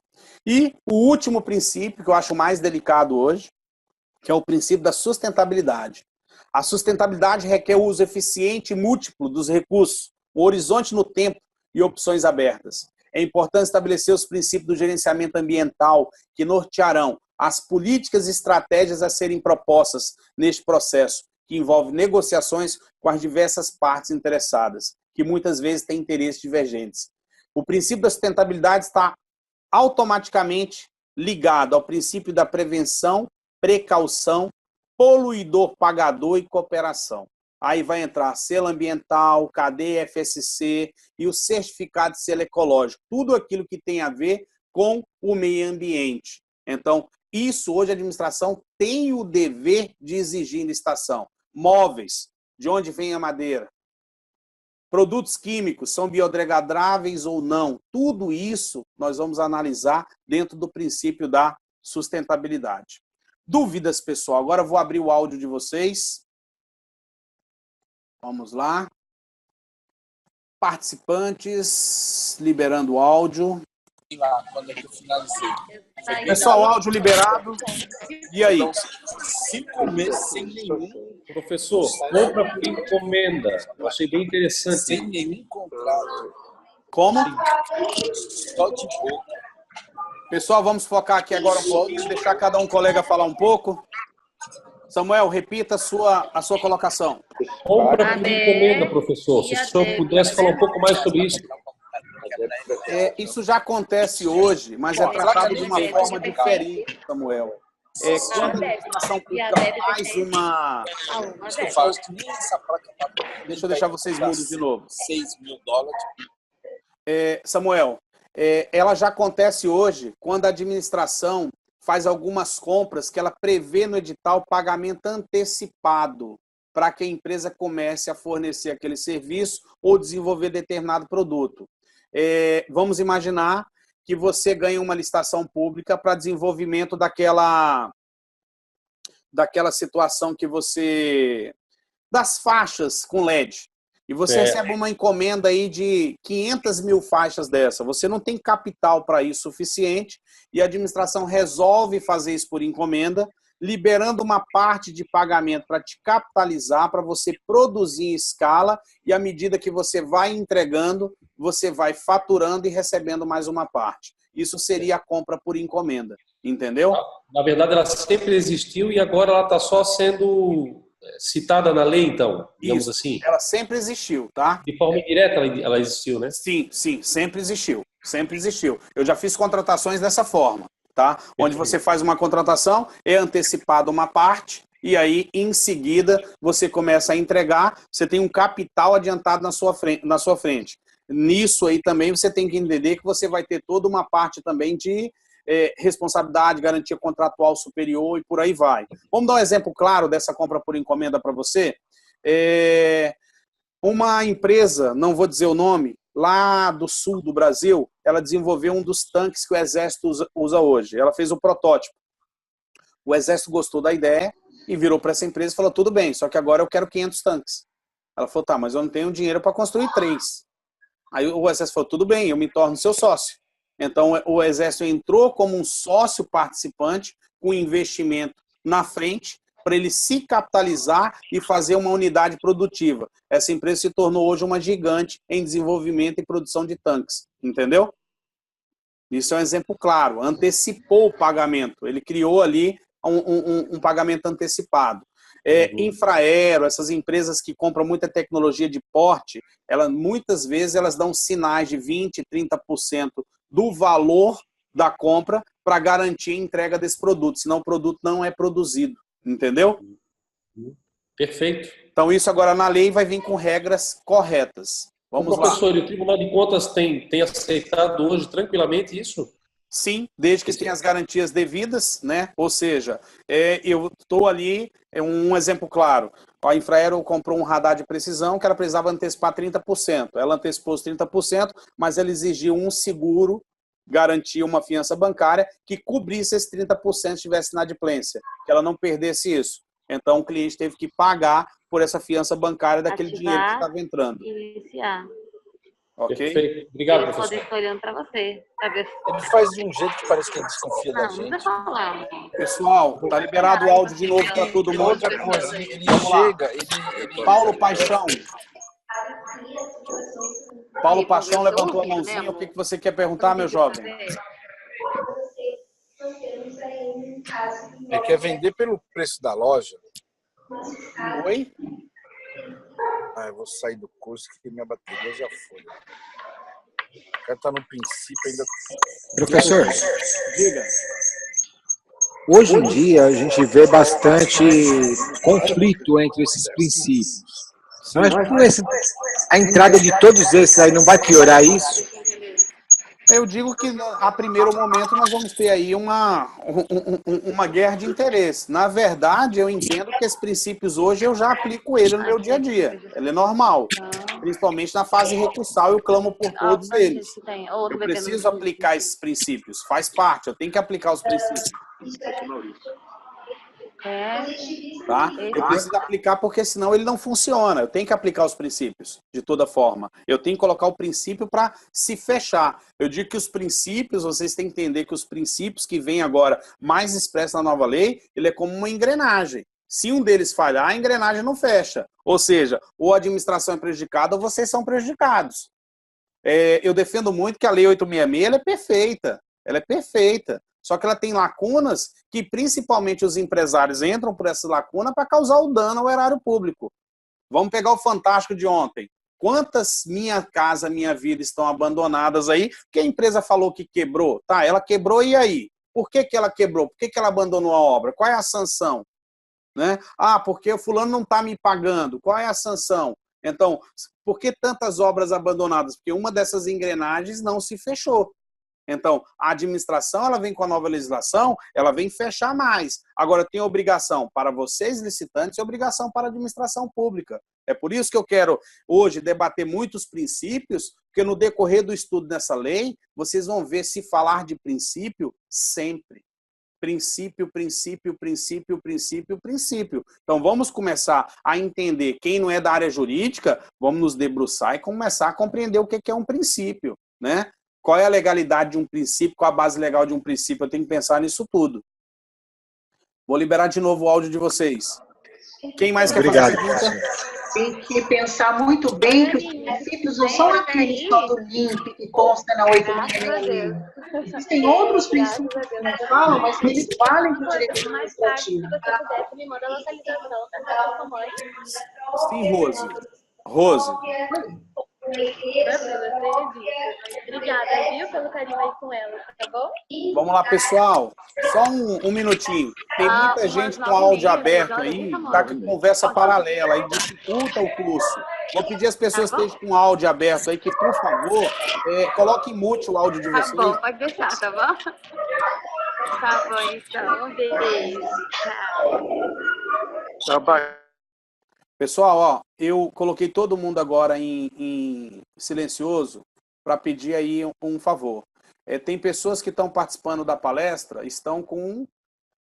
E o último princípio, que eu acho mais delicado hoje, que é o princípio da sustentabilidade. A sustentabilidade requer o uso eficiente e múltiplo dos recursos, o horizonte no tempo e opções abertas. É importante estabelecer os princípios do gerenciamento ambiental que nortearão as políticas e estratégias a serem propostas neste processo, que envolve negociações com as diversas partes interessadas, que muitas vezes têm interesses divergentes. O princípio da sustentabilidade está automaticamente ligado ao princípio da prevenção, precaução, poluidor pagador e cooperação. Aí vai entrar selo ambiental, cadeia FSC e o certificado de selo ecológico. Tudo aquilo que tem a ver com o meio ambiente. Então, isso hoje a administração tem o dever de exigir em licitação. Móveis, de onde vem a madeira? Produtos químicos, são biodegradáveis ou não? Tudo isso nós vamos analisar dentro do princípio da sustentabilidade. Dúvidas, pessoal? Agora eu vou abrir o áudio de vocês. Vamos lá. Participantes, liberando o áudio. Quando eu finalizei. Pessoal, áudio liberado. E aí? 5 meses sem nenhum. Professor, compra por encomenda. Eu achei bem interessante. Sem nenhum contrato. Como? Só de boca. Pessoal, vamos focar aqui agora um pouquinho, deixar cada um colega falar um pouco. Samuel, repita a sua colocação. Compra por encomenda, professor. Se o senhor pudesse falar um pouco mais sobre isso. Isso já acontece hoje, mas é tratado de uma forma diferente, Samuel. Quando a administração pública faz uma... Deixa eu deixar vocês mudos de novo. $6.000. Samuel, ela já acontece hoje quando a administração faz algumas compras que ela prevê no edital pagamento antecipado para que a empresa comece a fornecer aquele serviço ou desenvolver determinado produto. Vamos imaginar que você ganha uma licitação pública para desenvolvimento daquela situação que você... das faixas com LED. E você recebe uma encomenda aí de 500 mil faixas dessa. Você não tem capital para isso suficiente e a administração resolve fazer isso por encomenda, liberando uma parte de pagamento para te capitalizar, para você produzir em escala e à medida que você vai entregando, você vai faturando e recebendo mais uma parte. Isso seria a compra por encomenda, entendeu? Na verdade, ela sempre existiu e agora ela está só sendo citada na lei, então, digamos Isso, assim. ela sempre existiu, tá? De forma indireta ela existiu, né? Sim, sempre existiu. Sempre existiu. Eu já fiz contratações dessa forma, tá? Onde você faz uma contratação, é antecipada uma parte, e aí, em seguida, você começa a entregar, você tem um capital adiantado na sua frente. Nisso aí também você tem que entender que você vai ter toda uma parte também de responsabilidade, garantia contratual superior e por aí vai. Vamos dar um exemplo claro dessa compra por encomenda para você? Uma empresa, não vou dizer o nome, lá do sul do Brasil, ela desenvolveu um dos tanques que o Exército usa hoje. Ela fez o protótipo. O Exército gostou da ideia e virou para essa empresa e falou, tudo bem, só que agora eu quero 500 tanques. Ela falou, tá, mas eu não tenho dinheiro para construir 3. Aí o Exército falou, tudo bem, eu me torno seu sócio. Então o Exército entrou como um sócio participante com investimento na frente para ele se capitalizar e fazer uma unidade produtiva. Essa empresa se tornou hoje uma gigante em desenvolvimento e produção de tanques. Entendeu? Isso é um exemplo claro. Antecipou o pagamento. Ele criou ali um pagamento antecipado. Infraero, essas empresas que compram muita tecnologia de porte, muitas vezes elas dão sinais de 20%, 30% do valor da compra para garantir a entrega desse produto, senão o produto não é produzido, entendeu? Perfeito. Então isso agora na lei vai vir com regras corretas. Vamos lá. Professor, e o Tribunal de Contas tem aceitado hoje tranquilamente isso? Sim, desde que tenha as garantias devidas, né? Ou seja, eu estou ali, um exemplo claro, a Infraero comprou um radar de precisão que ela precisava antecipar 30%. Ela antecipou os 30%, mas ela exigiu um seguro, garantia uma fiança bancária que cobrisse esses 30% se tivesse inadimplência, que ela não perdesse isso. Então o cliente teve que pagar por essa fiança bancária daquele dinheiro que estava entrando. Iniciar. Ok? Perfeito. Obrigado, Eles professor. podem estar olhando para você. Pra ver se... Ele faz de um jeito que parece que ele desconfia da Não, não gente. precisa falar. Pessoal, tá liberado o áudio de novo para todo E mundo. outra coisa, ele Vamos lá. chega, ele... Paulo Paixão. Paulo Paixão Professor, levantou a né, mãozinha. O amor? que você quer perguntar, meu jovem? Ele quer vender pelo preço da loja. Oi? Ah, eu vou sair do curso que minha bateria já foi. O cara tá no princípio ainda... Professor, Diga. hoje em dia a gente vê bastante conflito entre esses princípios. Mas com a entrada de todos esses aí não vai piorar isso? Eu digo que, a primeiro momento, nós vamos ter aí uma guerra de interesse. Na verdade, eu entendo que esses princípios hoje eu já aplico ele no meu dia a dia. Ele é normal. Principalmente na fase recursal, eu clamo por todos eles. Eu preciso aplicar esses princípios. Faz parte, eu tenho que aplicar os princípios. Tá? Eu preciso aplicar porque senão ele não funciona. Eu tenho que aplicar os princípios de toda forma. Eu tenho que colocar o princípio para se fechar. Eu digo que os princípios, vocês têm que entender que os princípios que vêm agora mais expressos na nova lei, ele é como uma engrenagem. Se um deles falhar, a engrenagem não fecha. Ou seja, ou a administração é prejudicada ou vocês são prejudicados. Eu defendo muito que a Lei 866 ela é perfeita. Ela é perfeita. Só que ela tem lacunas que principalmente os empresários entram por essa lacuna para causar o dano ao erário público. Vamos pegar o Fantástico de ontem. Quantas Minha Casa Minha Vida estão abandonadas aí? Porque a empresa falou que quebrou. Tá, ela quebrou e aí? Por que ela quebrou? Por que ela abandonou a obra? Qual é a sanção? Né? Ah, porque o fulano não está me pagando. Qual é a sanção? Então, por que tantas obras abandonadas? Porque uma dessas engrenagens não se fechou. Então, a administração, ela vem com a nova legislação, ela vem fechar mais. Agora, tem obrigação para vocês, licitantes, e obrigação para a administração pública. É por isso que eu quero, hoje, debater muitos princípios, porque no decorrer do estudo dessa lei, vocês vão ver se falar de princípio sempre. Princípio, princípio, princípio, princípio, princípio. Então, vamos começar a entender, quem não é da área jurídica, vamos nos debruçar e começar a compreender o que é um princípio, né? Qual é a legalidade de um princípio, qual a base legal de um princípio, eu tenho que pensar nisso tudo. Vou liberar de novo o áudio de vocês. Quem mais quer fazer pergunta? Tem que pensar muito bem que os princípios não são aqueles só do LIMP que consta na 866. Existem outros princípios que não falam, mas que eles valem para o direito administrativo. Se você puder, me manda a localização da casa da sua mãe. Sim, Rose. Rose. Obrigada, viu, pelo carinho aí com ela, tá bom? Vamos lá, pessoal. Só um minutinho. Tem muita gente com áudio aberto aí, tá com conversa paralela, aí dificulta o curso. Vou pedir às pessoas que estejam com áudio aberto aí, que, por favor, coloquem em mute o áudio de vocês. Tá bom, pode deixar, tá bom? Tá bom, então. Um beijo. Tchau. Pessoal, ó, eu coloquei todo mundo agora em silencioso para pedir aí um favor. Tem pessoas que estão participando da palestra, estão com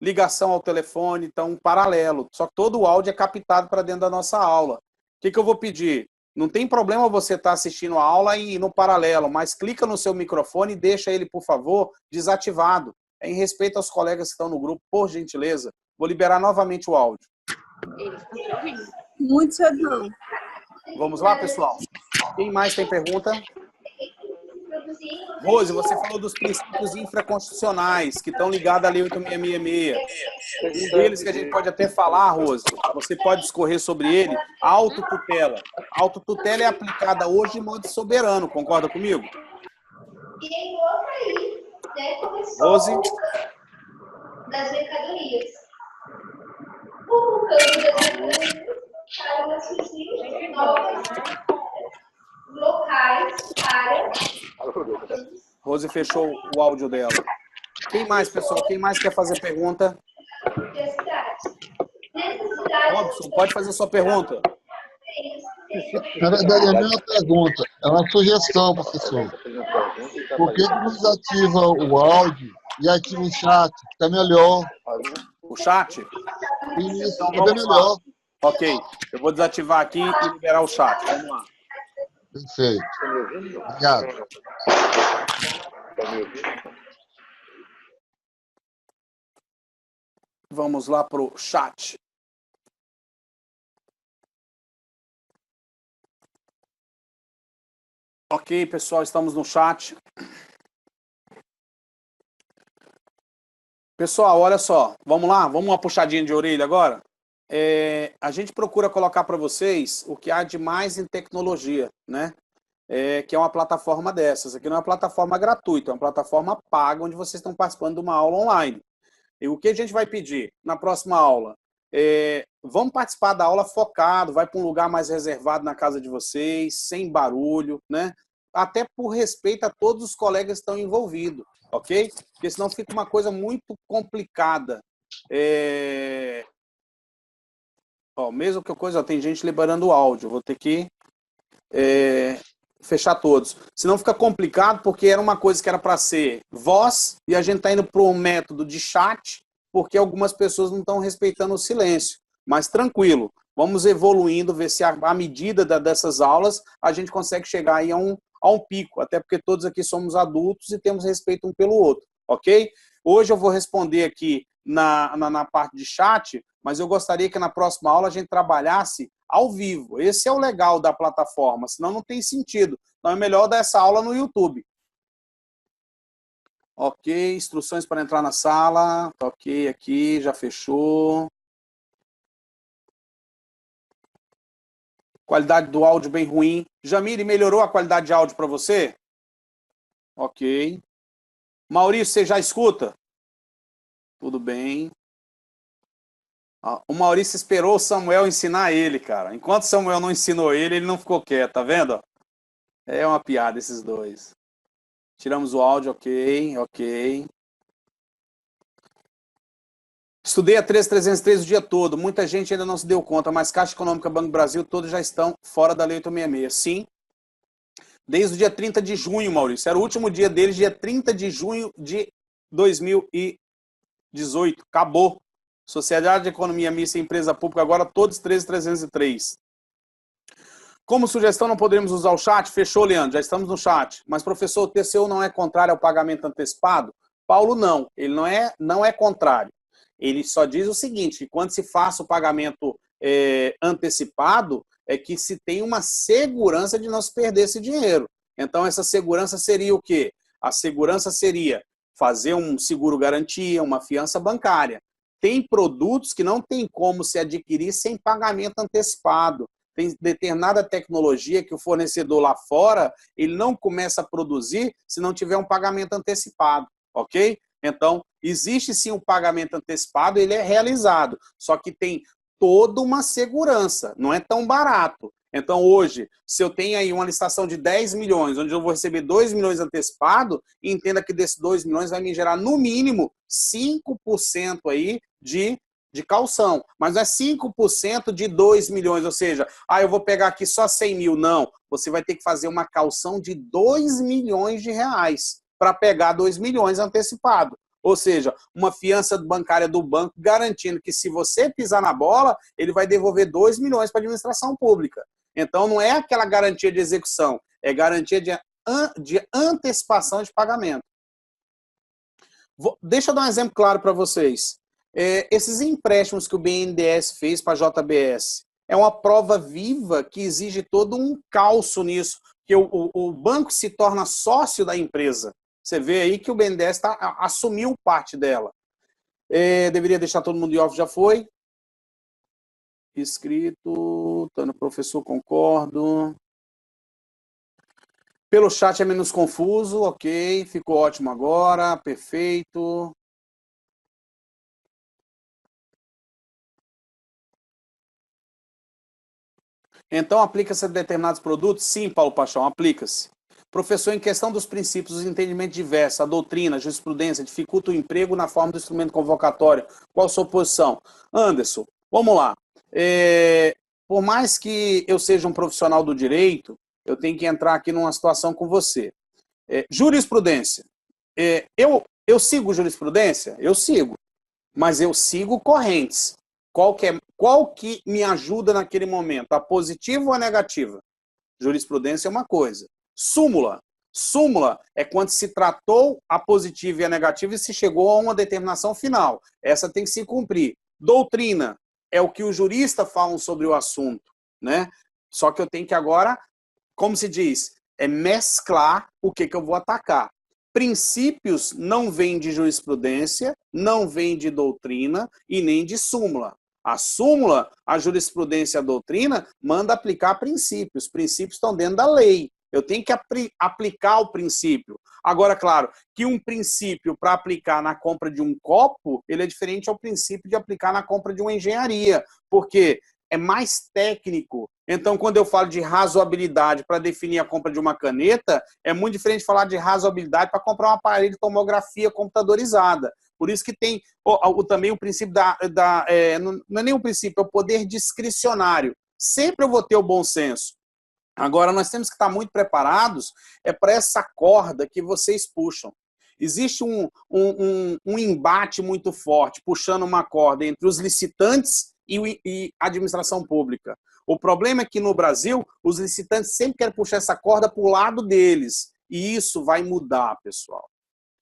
ligação ao telefone, estão paralelo. Só que todo o áudio é captado para dentro da nossa aula. O que eu vou pedir? Não tem problema você estar assistindo a aula e ir no paralelo, mas clica no seu microfone e deixa ele, por favor, desativado. Em respeito aos colegas que estão no grupo, por gentileza. Vou liberar novamente o áudio. Eles estão te ouvindo. Muito cedo. Vamos lá, pessoal? Quem mais tem pergunta? Rose, você falou dos princípios infraconstitucionais que estão ligados à Lei 8666. Um deles que a gente pode até falar, Rose, você pode discorrer sobre ele, a autotutela. A autotutela é aplicada hoje de modo soberano, concorda comigo? Rose? Das mercadorias. O câmbio das mercadorias para uma subsídio novas locais para... Rose fechou o áudio dela. Quem mais, pessoal? Quem mais quer fazer pergunta? Robson, pode fazer sua pergunta. Na verdade, é a minha pergunta. É uma sugestão, professor. Por que não desativa o áudio e ativa o chat? Fica melhor. O chat? Isso, Então, fica vamos lá. melhor. Ok. Eu vou desativar aqui e liberar o chat. Vamos lá. Perfeito. Obrigado. Vamos lá para o chat. Ok, pessoal, estamos no chat. Pessoal, olha só, vamos lá, vamos uma puxadinha de orelha agora. A gente procura colocar para vocês o que há de mais em tecnologia, né? Que é uma plataforma dessas. Aqui não é uma plataforma gratuita, é uma plataforma paga, onde vocês estão participando de uma aula online. E o que a gente vai pedir na próxima aula? Vamos participar da aula focado, vai para um lugar mais reservado na casa de vocês, sem barulho, né? Até por respeito a todos os colegas que estão envolvidos, ok? Porque senão fica uma coisa muito complicada. Mesmo que coisa, tem gente liberando o áudio, vou ter que fechar todos. Senão fica complicado, porque era uma coisa que era para ser voz, e a gente está indo para um método de chat, porque algumas pessoas não estão respeitando o silêncio. Mas tranquilo, vamos evoluindo, ver se à medida dessas aulas a gente consegue chegar aí a um pico, até porque todos aqui somos adultos e temos respeito um pelo outro, ok? Hoje eu vou responder aqui na parte de chat, mas eu gostaria que na próxima aula a gente trabalhasse ao vivo. Esse é o legal da plataforma, senão não tem sentido. Então é melhor dar essa aula no YouTube. Ok, instruções para entrar na sala. Ok, aqui, já fechou. Qualidade do áudio bem ruim. Jamile, melhorou a qualidade de áudio para você? Ok. Maurício, você já escuta? Tudo bem. O Maurício esperou o Samuel ensinar ele, cara. Enquanto o Samuel não ensinou ele, ele não ficou quieto, tá vendo? É uma piada esses dois. Tiramos o áudio, ok. Estudei a 13303 o dia todo. Muita gente ainda não se deu conta, mas Caixa Econômica, Banco do Brasil, todos já estão fora da Lei 866. Sim. Desde o dia 30 de junho, Maurício. Era o último dia deles, dia 30 de junho de 2018. Acabou. Sociedade de Economia Mista e Empresa Pública, agora todos 13303. Como sugestão, não poderíamos usar o chat? Fechou, Leandro, já estamos no chat. Mas, professor, o TCU não é contrário ao pagamento antecipado? Paulo, não. Ele não é contrário. Ele só diz o seguinte, que quando se faça o pagamento antecipado, é que se tem uma segurança de não se perder esse dinheiro. Então, essa segurança seria o quê? A segurança seria fazer um seguro-garantia, uma fiança bancária. Tem produtos que não tem como se adquirir sem pagamento antecipado. Tem determinada tecnologia que o fornecedor lá fora, ele não começa a produzir se não tiver um pagamento antecipado, ok? Então, existe sim um pagamento antecipado, ele é realizado, só que tem toda uma segurança, não é tão barato. Então, hoje, se eu tenho aí uma licitação de 10 milhões, onde eu vou receber 2 milhões antecipado, entenda que desses 2 milhões vai me gerar, no mínimo, 5% aí de calção. Mas não é 5% de 2 milhões, ou seja, eu vou pegar aqui só 100 mil. Não, você vai ter que fazer uma calção de 2 milhões de reais para pegar 2 milhões antecipado. Ou seja, uma fiança bancária do banco garantindo que se você pisar na bola, ele vai devolver 2 milhões para a administração pública. Então, não é aquela garantia de execução, é garantia de antecipação de pagamento. Deixa eu dar um exemplo claro para vocês. Esses empréstimos que o BNDES fez para a JBS é uma prova viva que exige todo um calço nisso, porque o banco se torna sócio da empresa. Você vê aí que o BNDES assumiu parte dela. Deveria deixar todo mundo em off, já foi. Escrito, Tânia, professor, concordo. Pelo chat é menos confuso, ok, ficou ótimo agora, perfeito. Então, aplica-se a determinados produtos? Sim, Paulo Paixão, aplica-se. Professor, em questão dos princípios, os entendimentos diversos, a doutrina, a jurisprudência, dificulta o emprego na forma do instrumento convocatório. Qual a sua posição? Anderson, vamos lá. Por mais que eu seja um profissional do direito, eu tenho que entrar aqui numa situação com você. Jurisprudência. Eu sigo jurisprudência? Eu sigo. Mas eu sigo correntes. Qual que me ajuda naquele momento? A positiva ou a negativa? Jurisprudência é uma coisa. Súmula. Súmula é quando se tratou a positiva e a negativa e se chegou a uma determinação final. Essa tem que se cumprir. Doutrina é o que os juristas falam sobre o assunto, né? Só que eu tenho que agora, como se diz, mesclar o que eu vou atacar. Princípios não vêm de jurisprudência, não vêm de doutrina e nem de súmula. A súmula, a jurisprudência e a doutrina manda aplicar princípios. Princípios estão dentro da lei. Eu tenho que aplicar o princípio. Agora, claro, que um princípio para aplicar na compra de um copo, ele é diferente ao princípio de aplicar na compra de uma engenharia, porque é mais técnico. Então, quando eu falo de razoabilidade para definir a compra de uma caneta, é muito diferente de falar de razoabilidade para comprar um aparelho de tomografia computadorizada. Por isso que tem também o princípio não é nem um princípio, é o poder discricionário. Sempre eu vou ter o bom senso. Agora, nós temos que estar muito preparados para essa corda que vocês puxam. Existe um embate muito forte, puxando uma corda entre os licitantes e a administração pública. O problema é que no Brasil, os licitantes sempre querem puxar essa corda para o lado deles. E isso vai mudar, pessoal.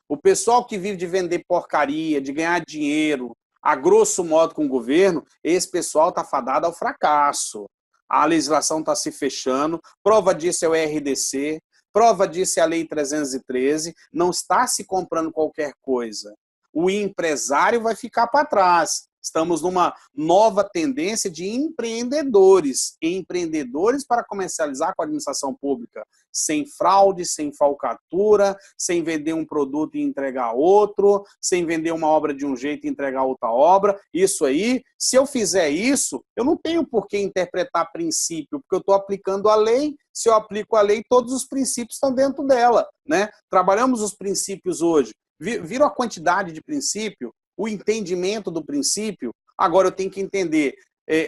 O pessoal que vive de vender porcaria, de ganhar dinheiro, a grosso modo com o governo, esse pessoal está fadado ao fracasso. A legislação está se fechando, prova disso é o RDC, prova disso é a Lei 313, não está se comprando qualquer coisa. O empresário vai ficar para trás. Estamos numa nova tendência de empreendedores para comercializar com a administração pública, sem fraude, sem falcatrua, sem vender um produto e entregar outro, sem vender uma obra de um jeito e entregar outra obra. Isso aí, se eu fizer isso, eu não tenho por que interpretar princípio, porque eu estou aplicando a lei. Se eu aplico a lei, todos os princípios estão dentro dela, né? Trabalhamos os princípios hoje. Viram a quantidade de princípio? O entendimento do princípio, agora eu tenho que entender,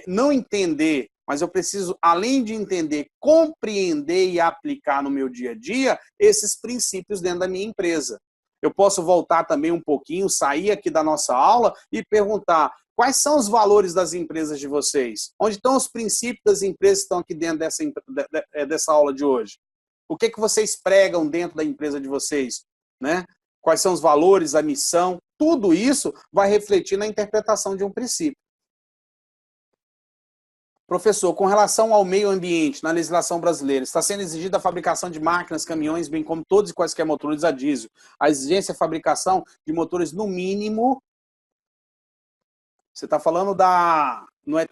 não entender, mas eu preciso, além de entender, compreender e aplicar no meu dia a dia esses princípios dentro da minha empresa. Eu posso voltar também um pouquinho, sair aqui da nossa aula e perguntar quais são os valores das empresas de vocês? Onde estão os princípios das empresas que estão aqui dentro dessa aula de hoje? O que vocês pregam dentro da empresa de vocês, né? Quais são os valores, a missão, tudo isso vai refletir na interpretação de um princípio. Professor, com relação ao meio ambiente, na legislação brasileira, está sendo exigida a fabricação de máquinas, caminhões, bem como todos e quaisquer motores a diesel. A exigência é a fabricação de motores no mínimo... Você está falando não é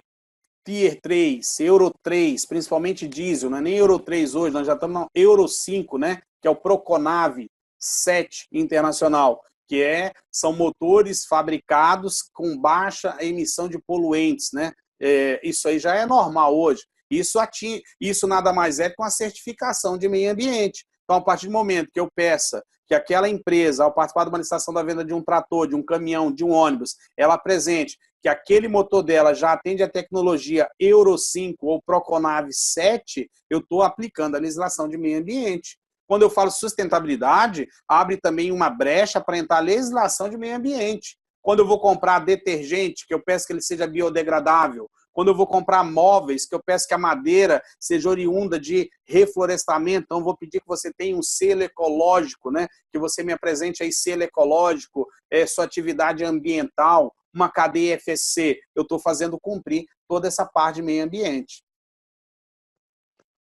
Tier 3, Euro 3, principalmente diesel, não é nem Euro 3 hoje, nós já estamos no Euro 5, né? Que é o Proconave 7 internacional, que são motores fabricados com baixa emissão de poluentes, né? Isso aí já é normal hoje. Isso nada mais é que uma certificação de meio ambiente. Então, a partir do momento que eu peça que aquela empresa, ao participar de uma licitação da venda de um trator, de um caminhão, de um ônibus, ela apresente que aquele motor dela já atende a tecnologia Euro 5 ou Proconave 7, eu estou aplicando a legislação de meio ambiente. Quando eu falo sustentabilidade, abre também uma brecha para entrar a legislação de meio ambiente. Quando eu vou comprar detergente, que eu peço que ele seja biodegradável. Quando eu vou comprar móveis, que eu peço que a madeira seja oriunda de reflorestamento. Então, eu vou pedir que você tenha um selo ecológico, né? Que você me apresente aí selo ecológico, sua atividade ambiental, uma cadeia FSC. Eu estou fazendo cumprir toda essa parte de meio ambiente.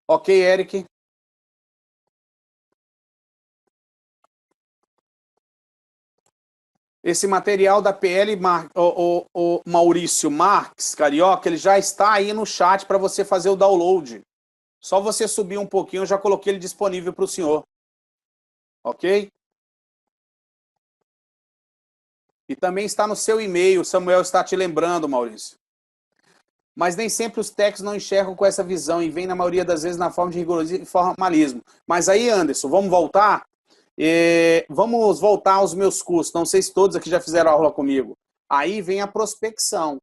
Ok, Eric? Esse material da PL, o Maurício Marques Carioca, ele já está aí no chat para você fazer o download. Só você subir um pouquinho, eu já coloquei ele disponível para o senhor. Ok? E também está no seu e-mail, o Samuel está te lembrando, Maurício. Mas nem sempre os técnicos não enxergam com essa visão e vem, na maioria das vezes, na forma de rigorosismo e formalismo. Mas aí, Anderson, vamos voltar? Vamos voltar aos meus cursos. Não sei se todos aqui já fizeram aula comigo. Aí vem a prospecção.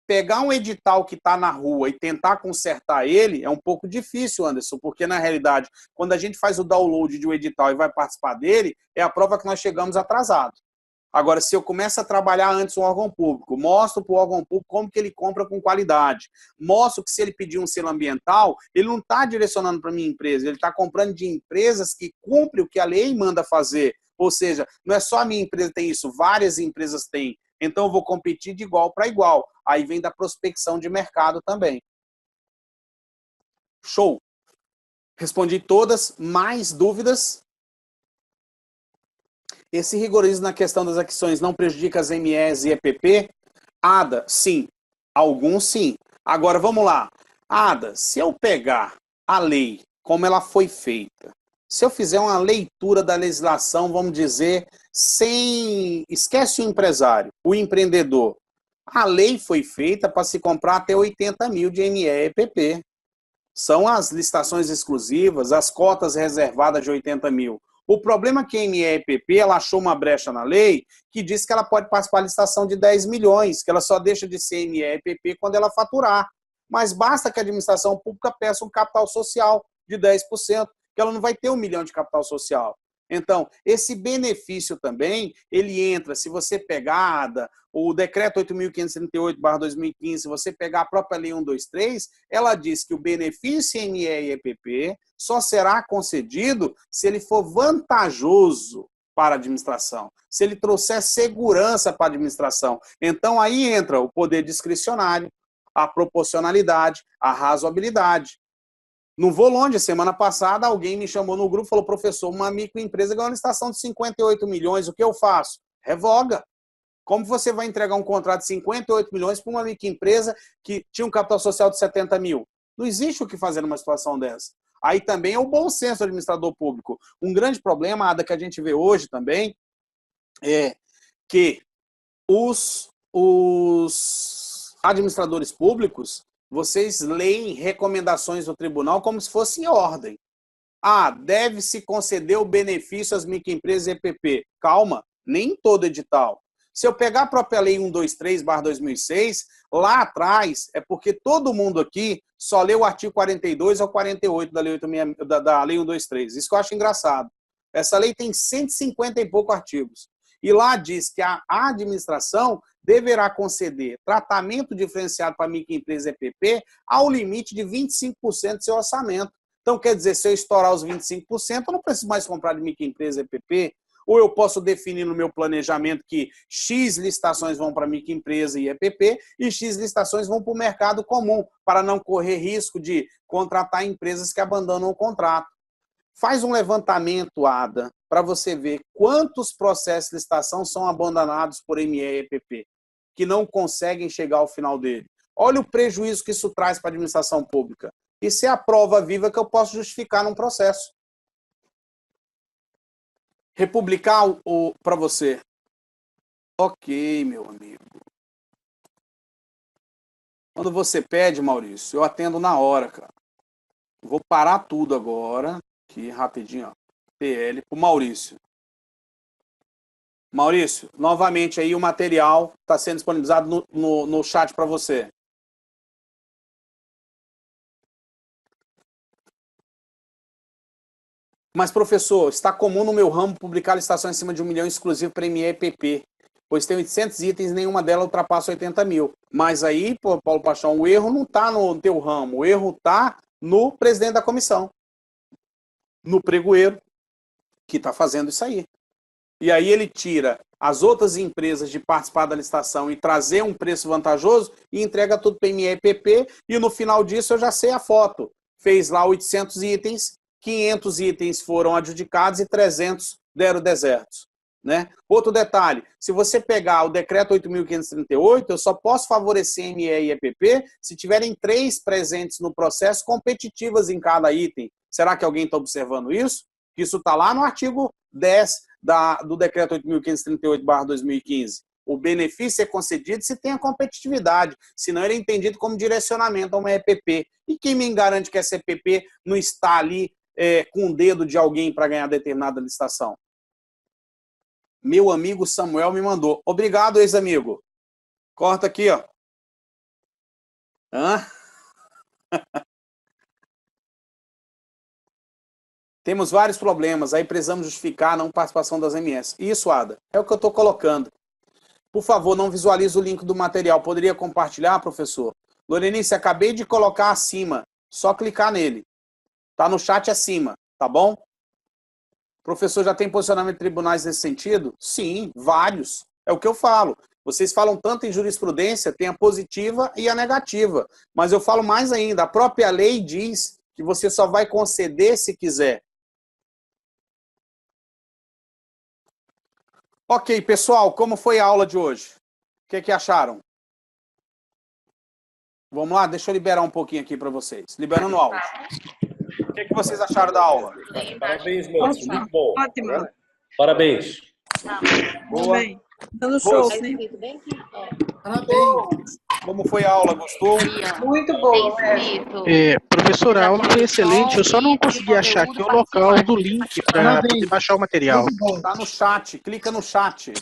Pegar um edital que está na rua e tentar consertar ele é um pouco difícil, Anderson, porque, na realidade, quando a gente faz o download de um edital e vai participar dele, é a prova que nós chegamos atrasados. Agora, se eu começo a trabalhar antes um órgão público, mostro para o órgão público como que ele compra com qualidade, mostro que se ele pedir um selo ambiental, ele não está direcionando para a minha empresa, ele está comprando de empresas que cumprem o que a lei manda fazer. Ou seja, não é só a minha empresa que tem isso, várias empresas têm. Então, eu vou competir de igual para igual. Aí vem da prospecção de mercado também. Show! Respondi todas. Mais dúvidas? Esse rigorismo na questão das aquisições não prejudica as MEs e EPP? Ada, sim. Alguns sim. Agora, vamos lá. Ada, se eu pegar a lei como ela foi feita, se eu fizer uma leitura da legislação, vamos dizer, sem... Esquece o empresário, o empreendedor. A lei foi feita para se comprar até 80 mil de ME e EPP. São as licitações exclusivas, as cotas reservadas de 80 mil. O problema é que a MEPP, ela achou uma brecha na lei que diz que ela pode participar da licitação de 10 milhões, que ela só deixa de ser MEPP quando ela faturar. Mas basta que a administração pública peça um capital social de 10%, que ela não vai ter 1 milhão de capital social. Então, esse benefício também, ele entra, se você pegar o decreto 8.538/2015, se você pegar a própria lei 123, ela diz que o benefício ME e EPP só será concedido se ele for vantajoso para a administração, se ele trouxer segurança para a administração. Então, aí entra o poder discricionário, a proporcionalidade, a razoabilidade. Não vou longe, semana passada alguém me chamou no grupo e falou, professor, uma microempresa ganhou uma licitação de 58 milhões, o que eu faço? Revoga. Como você vai entregar um contrato de 58 milhões para uma microempresa que tinha um capital social de 70 mil? Não existe o que fazer numa situação dessa. Aí também é o bom senso do administrador público. Um grande problema, Ada, que a gente vê hoje também, é que os administradores públicos, vocês leem recomendações do tribunal como se fosse ordem. Ah, deve-se conceder o benefício às microempresas e EPP. Calma, nem todo edital. Se eu pegar a própria lei 123/2006, lá atrás, é porque todo mundo aqui só lê o artigo 42 ao 48 da lei 123. Isso que eu acho engraçado. Essa lei tem 150 e poucos artigos. E lá diz que a administração deverá conceder tratamento diferenciado para microempresa e EPP ao limite de 25% do seu orçamento. Então, quer dizer, se eu estourar os 25%, eu não preciso mais comprar de microempresa e EPP. Ou eu posso definir no meu planejamento que X licitações vão para microempresa e EPP e X licitações vão para o mercado comum, para não correr risco de contratar empresas que abandonam o contrato. Faz um levantamento, Ada, para você ver quantos processos de licitação são abandonados por ME e EPP, que não conseguem chegar ao final dele. Olha o prejuízo que isso traz para a administração pública. Isso é a prova viva que eu posso justificar num processo. Republicar para você. Ok, meu amigo. Quando você pede, Maurício, eu atendo na hora, cara. Vou parar tudo agora. Aqui, rapidinho, ó. PL pro Maurício. Maurício, novamente aí o material está sendo disponibilizado no chat para você. Mas, professor, está comum no meu ramo publicar licitações acima de 1 milhão exclusivo para ME e EPP, pois tem 800 itens e nenhuma delas ultrapassa 80 mil. Mas aí, Paulo Paixão, o erro não está no teu ramo, o erro está no presidente da comissão, no pregoeiro, que está fazendo isso aí. E aí ele tira as outras empresas de participar da licitação e trazer um preço vantajoso e entrega tudo para ME e EPP, e no final disso eu já sei a foto. Fez lá 800 itens, 500 itens foram adjudicados e 300 deram desertos. né? Outro detalhe, se você pegar o decreto 8.538, eu só posso favorecer ME e EPP se tiverem 3 presentes no processo competitivas em cada item. Será que alguém está observando isso? Isso está lá no artigo 10 do decreto 8.538/2015. O benefício é concedido se tem a competitividade, senão ele é entendido como direcionamento a uma EPP. E quem me garante que essa EPP não está ali com o dedo de alguém para ganhar determinada licitação? Meu amigo Samuel me mandou. Obrigado, ex-amigo. Corta aqui, ó. Hã? Temos vários problemas, aí precisamos justificar a não participação das MS. Isso, Ada, é o que eu estou colocando. Por favor, não visualize o link do material. Poderia compartilhar, professor? Lorenice, acabei de colocar acima. Só clicar nele. Está no chat acima, tá bom? Professor, já tem posicionamento de tribunais nesse sentido? Sim, vários. É o que eu falo. Vocês falam tanto em jurisprudência, tem a positiva e a negativa. Mas eu falo mais ainda. A própria lei diz que você só vai conceder se quiser. Ok, pessoal, como foi a aula de hoje? O que acharam? Vamos lá, deixa eu liberar um pouquinho aqui para vocês. Liberando o áudio. O que vocês acharam da aula? Parabéns, mestre. Muito bom. Ótimo. Parabéns. Boa. Dando show, né? Parabéns. Como foi a aula? Gostou? Muito bom. Professor, a aula foi excelente. Eu só não consegui achar aqui o local do link para poder baixar o material. Tá no chat. Clica no chat.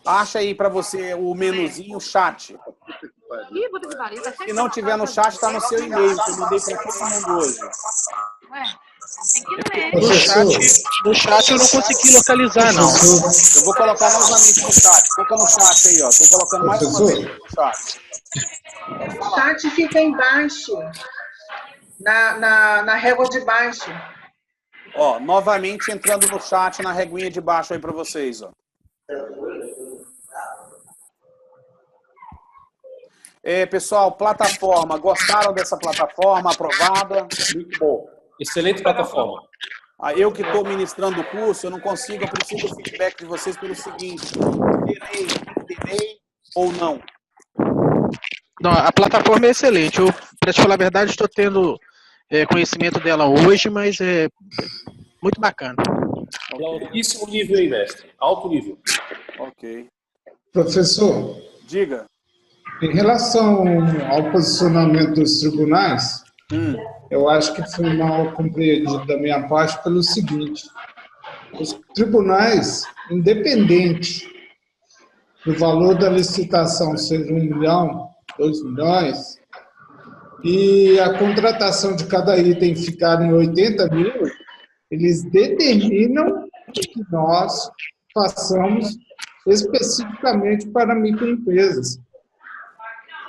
Acha aí para você o menuzinho chat. Se não tiver no chat, está no seu e-mail, que eu mandei para todo mundo hoje. No chat eu não consegui localizar, não. Eu vou colocar novamente no chat. Clica no chat aí, ó. Estou colocando mais uma vez no chat. O chat fica embaixo, na régua de baixo. Ó, novamente entrando no chat, na reguinha de baixo aí para vocês, ó. Pessoal, plataforma, gostaram dessa plataforma aprovada? Muito bom. Excelente plataforma. Eu que estou ministrando o curso, eu não consigo, eu preciso do feedback de vocês pelo seguinte: terei ou não? Não, a plataforma é excelente. Eu, para te falar a verdade, estou tendo conhecimento dela hoje, mas é muito bacana. Altíssimo nível aí, mestre. Alto nível. Ok. Professor. Diga. Em relação ao posicionamento dos tribunais, eu acho que foi mal compreendido da minha parte pelo seguinte: os tribunais, independente do valor da licitação ser 1 milhão, 2 milhões, e a contratação de cada item ficar em 80 mil, eles determinam que nós façamos especificamente para microempresas.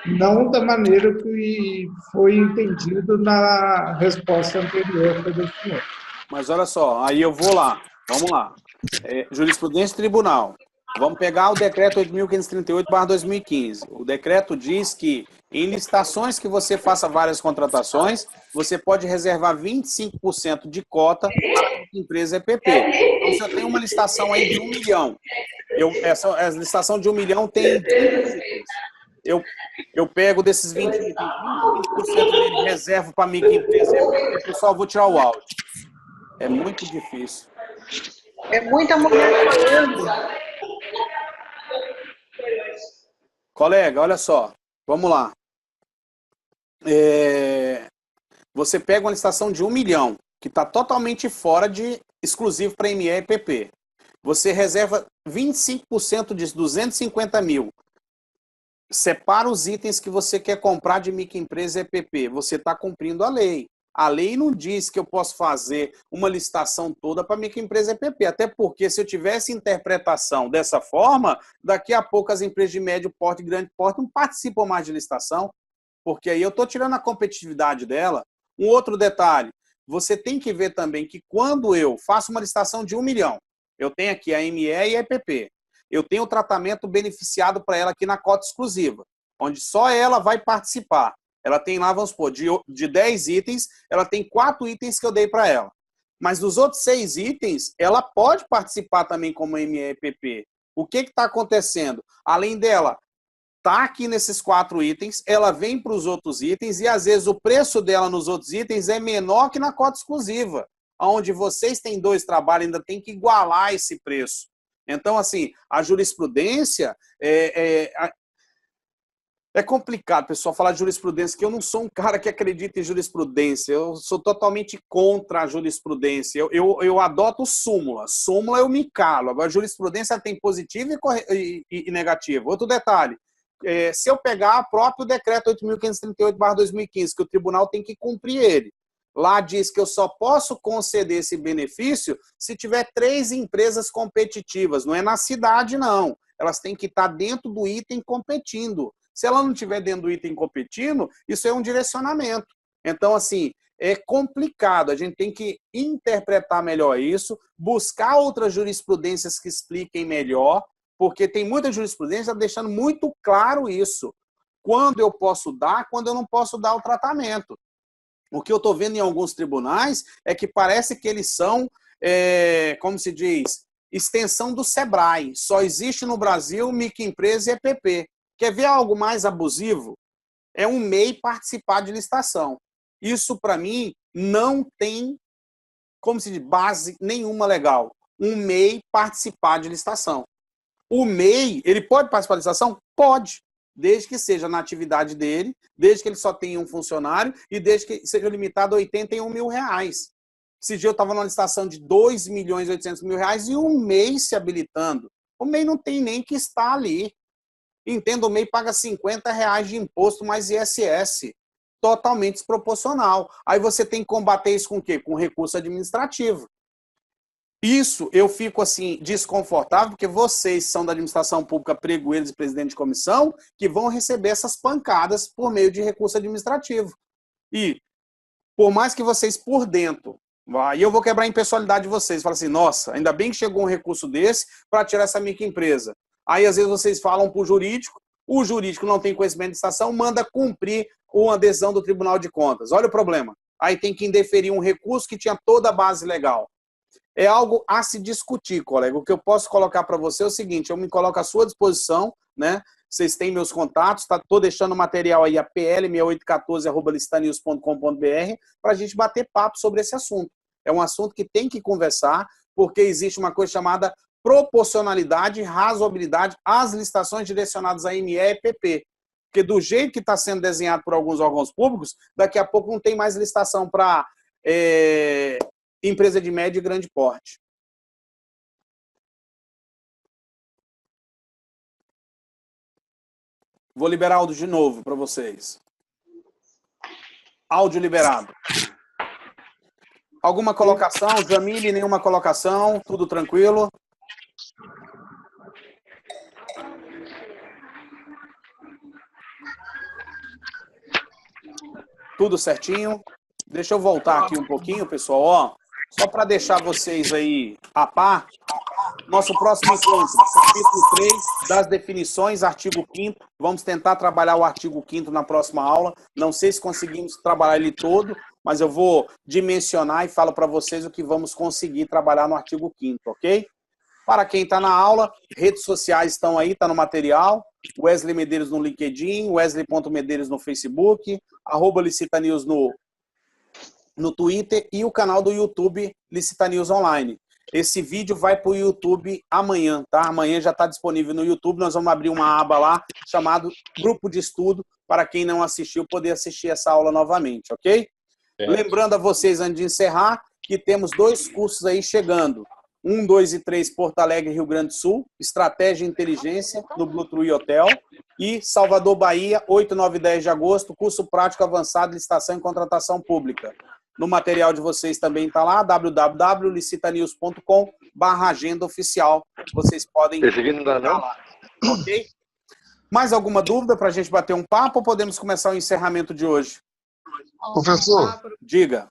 Não da maneira que foi entendido na resposta anterior pelo senhor. Mas olha só, aí eu vou lá. Vamos lá. Jurisprudência tribunal. Vamos pegar o decreto 8.538/2015. O decreto diz que em licitações que você faça várias contratações, você pode reservar 25% de cota para a empresa EPP. Então, se eu tenho uma licitação aí de 1 milhão, essa licitação de 1 milhão tem 30 itens. Eu pego desses 20% dele, reservo para a microempresa. Pessoal, vou tirar o áudio. É muito difícil. É muita mulher falando. Colega, olha só. Vamos lá. Você pega uma licitação de 1 milhão, que está totalmente fora de exclusivo para ME e PP. Você reserva 25% de 250 mil. Separa os itens que você quer comprar de microempresa e EPP. Você está cumprindo a lei. A lei não diz que eu posso fazer uma licitação toda para microempresa e EPP. Até porque, se eu tivesse interpretação dessa forma, daqui a pouco as empresas de médio porte e grande porte não participam mais de licitação, porque aí eu estou tirando a competitividade dela. Um outro detalhe, você tem que ver também que quando eu faço uma licitação de 1 milhão, eu tenho aqui a ME e a EPP. Eu tenho o tratamento beneficiado para ela aqui na cota exclusiva, onde só ela vai participar. Ela tem lá, vamos supor, de 10 itens, ela tem 4 itens que eu dei para ela. Mas nos outros 6 itens, ela pode participar também como MEPP. O que está acontecendo? Além dela tá aqui nesses 4 itens, ela vem para os outros itens e às vezes o preço dela nos outros itens é menor que na cota exclusiva, onde vocês têm 2 trabalhos, ainda tem que igualar esse preço. Então, assim, a jurisprudência é complicado, pessoal, falar de jurisprudência, que eu não sou um cara que acredita em jurisprudência, eu sou totalmente contra a jurisprudência, eu adoto súmula, súmula eu me calo, agora jurisprudência tem positivo e negativo. Outro detalhe, se eu pegar o próprio decreto 8.538/2015, que o tribunal tem que cumprir ele, lá diz que eu só posso conceder esse benefício se tiver 3 empresas competitivas, não é na cidade não, elas têm que estar dentro do item competindo. Se ela não estiver dentro do item competindo, isso é um direcionamento. Então, assim, é complicado. A gente tem que interpretar melhor isso, buscar outras jurisprudências que expliquem melhor, porque tem muita jurisprudência deixando muito claro isso. Quando eu posso dar, quando eu não posso dar o tratamento. O que eu estou vendo em alguns tribunais é que parece que eles são, como se diz, extensão do SEBRAE. Só existe no Brasil microempresa e EPP. Quer ver algo mais abusivo? É um MEI participar de licitação. Isso, para mim, não tem, como se diz, base nenhuma legal. Um MEI participar de licitação. O MEI, ele pode participar de licitação? Pode. Desde que seja na atividade dele, desde que ele só tenha um funcionário e desde que seja limitado a R$81 mil. Esse dia eu estava numa licitação de R$2.800.000 e um MEI se habilitando. O MEI não tem nem que estar ali. Entenda, o MEI paga R$50 de imposto mais ISS. Totalmente desproporcional. Aí você tem que combater isso com o quê? Com recurso administrativo. Isso eu fico assim desconfortável, porque vocês são da administração pública, pregoeiros e presidente de comissão, que vão receber essas pancadas por meio de recurso administrativo. E, por mais que vocês por dentro, e eu vou quebrar a impessoalidade de vocês, fala assim, nossa, ainda bem que chegou um recurso desse para tirar essa microempresa. Aí, às vezes, vocês falam para o jurídico não tem conhecimento de licitação, manda cumprir uma adesão do Tribunal de Contas. Olha o problema. Aí tem que indeferir um recurso que tinha toda a base legal. É algo a se discutir, colega. O que eu posso colocar para você é o seguinte, eu me coloco à sua disposição, né? Vocês têm meus contatos, estou deixando o material aí, a pl6814@licitanews.com.br, para a gente bater papo sobre esse assunto. É um assunto que tem que conversar, porque existe uma coisa chamada proporcionalidade e razoabilidade às licitações direcionadas a ME e PP. Porque do jeito que está sendo desenhado por alguns órgãos públicos, daqui a pouco não tem mais licitação para empresa de médio e grande porte. Vou liberar áudio de novo para vocês. Áudio liberado. Alguma colocação? Jamile, nenhuma colocação? Tudo tranquilo? Tudo certinho? Deixa eu voltar aqui um pouquinho, pessoal. Ó, só para deixar vocês aí a par, nosso próximo encontro, capítulo 3 das definições, artigo 5º. Vamos tentar trabalhar o artigo 5º na próxima aula. Não sei se conseguimos trabalhar ele todo, mas eu vou dimensionar e falo para vocês o que vamos conseguir trabalhar no artigo 5º, ok? Para quem está na aula, redes sociais estão aí, está no material. Wesley Medeiros no LinkedIn, Wesley.Medeiros no Facebook, @LicitaNews no Twitter e o canal do YouTube Licita News Online. Esse vídeo vai para o YouTube amanhã, tá? Amanhã já está disponível no YouTube. Nós vamos abrir uma aba lá chamado Grupo de Estudo para quem não assistiu poder assistir essa aula novamente, ok? Lembrando a vocês, antes de encerrar, que temos 2 cursos aí chegando. 1, 2 e 3, Porto Alegre, Rio Grande do Sul, Estratégia e Inteligência, no Bluetooth Hotel. E Salvador, Bahia, 8, 9 e 10 de agosto, curso prático avançado, licitação e contratação pública. No material de vocês também está lá, www.licitanews.com/agenda oficial. Vocês podem clicar lá, ok? Mais alguma dúvida para a gente bater um papo ou podemos começar o encerramento de hoje? Professor, diga.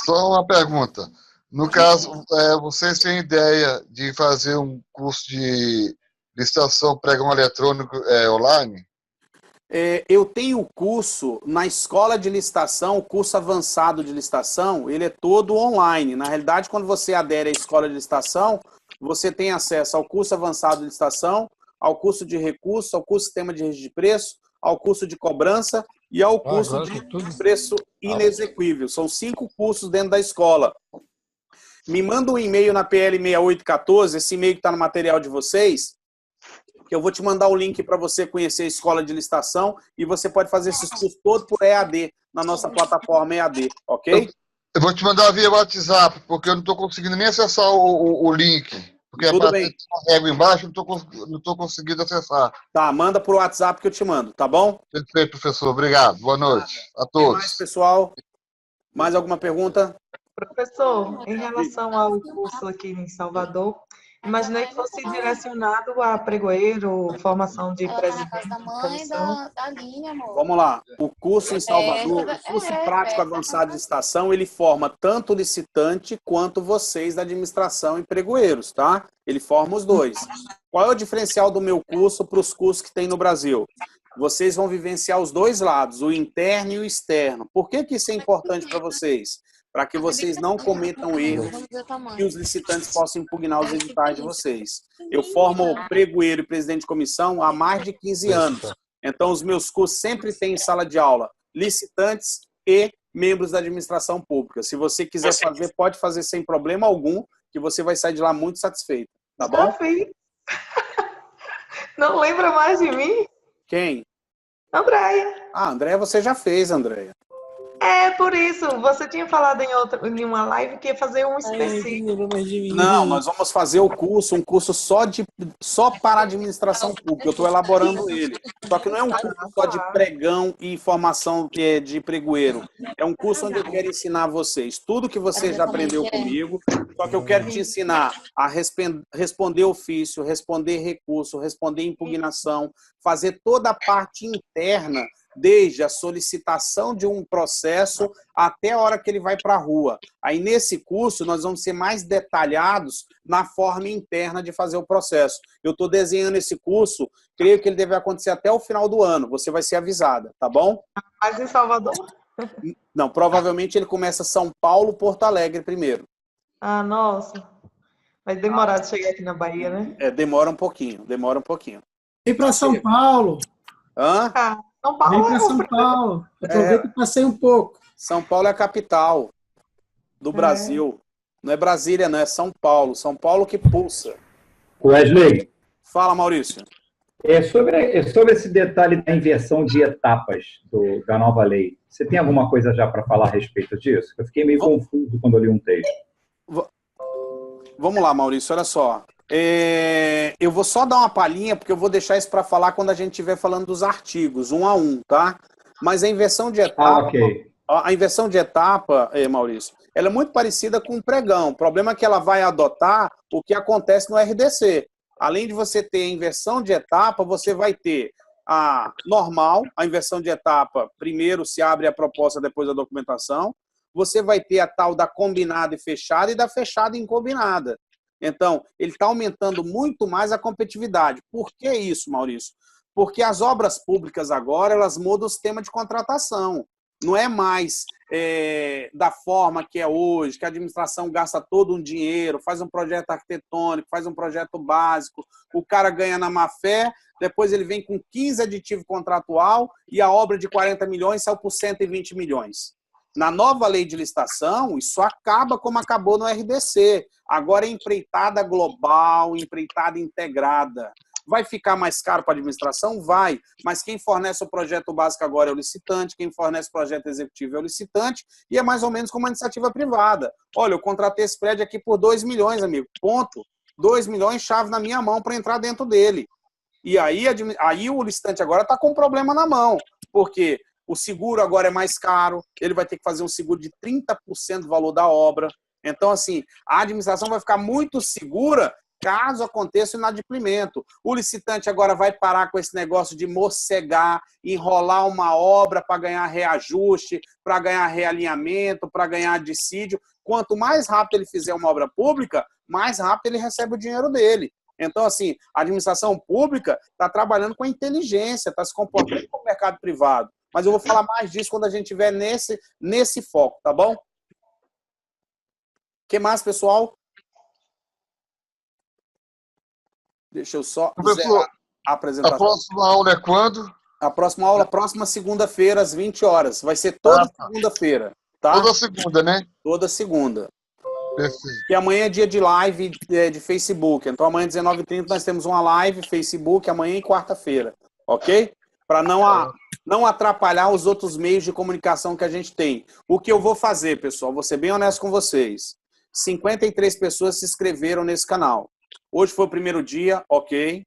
Só uma pergunta. No caso, vocês têm ideia de fazer um curso de licitação pregão eletrônico online? Eu tenho o curso na escola de licitação, o curso avançado de licitação, ele é todo online. Na realidade, quando você adere à escola de licitação, você tem acesso ao curso avançado de licitação, ao curso de recurso, ao curso de sistema de registro de preço, ao curso de cobrança e ao curso de preço inexequível. São 5 cursos dentro da escola. Me manda um e-mail na PL 6814, esse e-mail que está no material de vocês, que eu vou te mandar o link para você conhecer a escola de licitação e você pode fazer esses cursos todos por EAD, na nossa plataforma EAD, ok? Eu vou te mandar via WhatsApp, porque eu não estou conseguindo nem acessar o link. Porque Tudo a bem. régua embaixo, não estou conseguindo acessar. Tá, manda por WhatsApp que eu te mando, tá bom? Perfeito, professor. Obrigado. Boa noite a todos. Mais, pessoal? Mais alguma pergunta? Professor, em relação ao curso aqui em Salvador, imaginei que fosse direcionado a pregoeiro, formação de presidente de comissão. Vamos lá. O curso em Salvador, o curso prático avançado de licitação, ele forma tanto o licitante quanto vocês da administração e pregoeiros, tá? Ele forma os dois. Qual é o diferencial do meu curso para os cursos que tem no Brasil? Vocês vão vivenciar os dois lados, o interno e o externo. Por que isso é importante para vocês? Para que vocês não cometam erros e os licitantes possam impugnar os editais de vocês. Eu formo pregoeiro e presidente de comissão há mais de 15 anos. Então, os meus cursos sempre têm em sala de aula licitantes e membros da administração pública. Se você quiser fazer, pode fazer sem problema algum, que você vai sair de lá muito satisfeito. Tá bom? Já fiz. Não lembra mais de mim? Quem? Andréia. Ah, Andréia, você já fez, Andréia. É, por isso. Você tinha falado em uma live que ia fazer um específico. Não, nós vamos fazer o curso, um curso só para administração pública. Eu estou elaborando ele. Só que não é um curso só de pregão e formação de pregoeiro. É um curso onde eu quero ensinar vocês tudo que você já aprendeu comigo, só que eu quero te ensinar a responder ofício, responder recurso, responder impugnação, fazer toda a parte interna, desde a solicitação de um processo até a hora que ele vai para a rua. Aí, nesse curso, nós vamos ser mais detalhados na forma interna de fazer o processo. Eu estou desenhando esse curso, creio que ele deve acontecer até o final do ano. Você vai ser avisada, tá bom? Mas em Salvador? Não, provavelmente ele começa São Paulo, Porto Alegre primeiro. Ah, nossa. Vai demorar de chegar aqui na Bahia, né? Demora um pouquinho, demora um pouquinho. Vem para São Paulo. Hã? São Paulo. Vem para São Paulo. Aproveita e passei um pouco. São Paulo é a capital do Brasil. Não é Brasília, não, é São Paulo. São Paulo que pulsa. Wesley. Fala, Maurício. Sobre esse detalhe da inversão de etapas da nova lei, você tem alguma coisa já para falar a respeito disso? Eu fiquei meio confuso quando eu li um texto. Vamos lá, Maurício, olha só. Eu vou só dar uma palhinha, porque eu vou deixar isso para falar quando a gente estiver falando dos artigos, um a um, tá? Mas a inversão de etapa, a inversão de etapa, Maurício, ela é muito parecida com o pregão. O problema é que ela vai adotar o que acontece no RDC. Além de você ter a inversão de etapa, você vai ter a normal, a inversão de etapa, primeiro se abre a proposta, depois a documentação. Você vai ter a tal da combinada e fechada e da fechada e incombinada. Então, ele está aumentando muito mais a competitividade. Por que isso, Maurício? Porque as obras públicas agora, elas mudam o sistema de contratação. Não é mais da forma que é hoje, que a administração gasta todo um dinheiro, faz um projeto arquitetônico, faz um projeto básico, o cara ganha na má fé, depois ele vem com 15 aditivo contratual e a obra de 40 milhões saiu por 120 milhões. Na nova lei de licitação, isso acaba como acabou no RDC. Agora é empreitada global, empreitada integrada. Vai ficar mais caro para a administração? Vai. Mas quem fornece o projeto básico agora é o licitante, quem fornece o projeto executivo é o licitante, e é mais ou menos como uma iniciativa privada. Olha, eu contratei esse prédio aqui por 2 milhões, amigo. Ponto. 2 milhões, chave na minha mão para entrar dentro dele. E aí o licitante agora está com um problema na mão. Porque o seguro agora é mais caro, ele vai ter que fazer um seguro de 30% do valor da obra. Então, assim, a administração vai ficar muito segura caso aconteça o inadimplemento. O licitante agora vai parar com esse negócio de morcegar, enrolar uma obra para ganhar reajuste, para ganhar realinhamento, para ganhar dissídio. Quanto mais rápido ele fizer uma obra pública, mais rápido ele recebe o dinheiro dele. Então, assim, a administração pública está trabalhando com a inteligência, está se comportando com o mercado privado. Mas eu vou falar mais disso quando a gente estiver nesse foco, tá bom? O que mais, pessoal? Deixa eu só zerar a apresentação. A próxima aula é quando? A próxima aula, próxima segunda-feira, às 20 horas. Vai ser toda segunda-feira, tá? Toda segunda, né? Toda segunda. Perfeito. E amanhã é dia de live de Facebook. Então, amanhã, 19h30, nós temos uma live Facebook, amanhã e quarta-feira. Ok? Para não atrapalhar os outros meios de comunicação que a gente tem. O que eu vou fazer, pessoal? Vou ser bem honesto com vocês. 53 pessoas se inscreveram nesse canal. Hoje foi o primeiro dia, ok.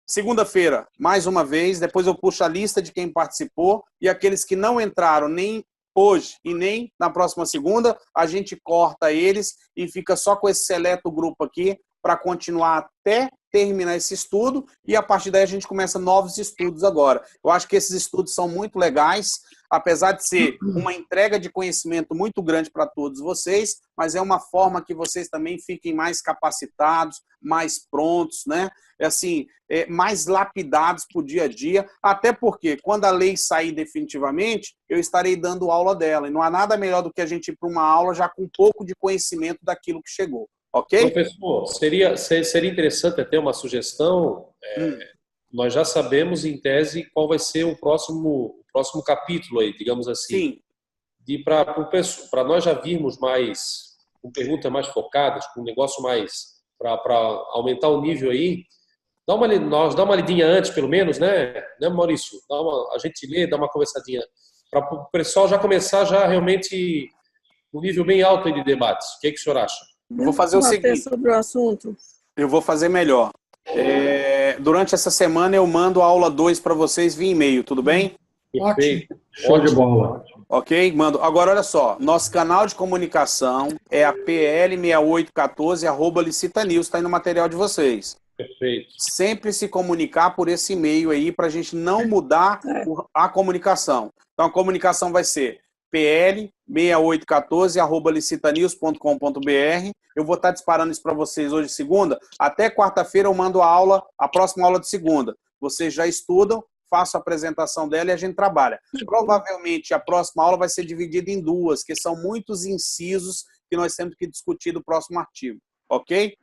Segunda-feira, mais uma vez, depois eu puxo a lista de quem participou e aqueles que não entraram nem hoje e nem na próxima segunda, a gente corta eles e fica só com esse seleto grupo aqui para continuar até terminar esse estudo e a partir daí a gente começa novos estudos agora. Eu acho que esses estudos são muito legais, apesar de ser uma entrega de conhecimento muito grande para todos vocês, mas é uma forma que vocês também fiquem mais capacitados, mais prontos, né? Assim, mais lapidados para o dia a dia, até porque quando a lei sair definitivamente, eu estarei dando aula dela, e não há nada melhor do que a gente ir para uma aula já com um pouco de conhecimento daquilo que chegou. Ok? Professor, seria interessante até uma sugestão. Nós já sabemos, em tese, qual vai ser o próximo capítulo aí, digamos assim. Sim. Para nós já virmos mais, com perguntas mais focadas, com um negócio mais, para aumentar o nível aí, dá uma lidinha antes, pelo menos, né Maurício? A gente lê, dá uma conversadinha, para o pessoal já começar já realmente um nível bem alto aí de debates. O que o senhor acha? Eu vou fazer o seguinte. Sobre o assunto. Eu vou fazer melhor. Durante essa semana eu mando a aula 2 para vocês via e-mail, tudo bem? Perfeito. Show de bola. Ok? Mando. Agora, olha só. Nosso canal de comunicação é a pl6814@licitanews. Está aí no material de vocês. Perfeito. Sempre se comunicar por esse e-mail aí para a gente não mudar a comunicação. Então, a comunicação vai ser pl6814@licitanews.com.br. Eu vou estar disparando isso para vocês hoje, segunda. Até quarta-feira eu mando a próxima aula de segunda. Vocês já estudam, faço a apresentação dela e a gente trabalha. Provavelmente a próxima aula vai ser dividida em duas, que são muitos incisos que nós temos que discutir do próximo artigo. Ok?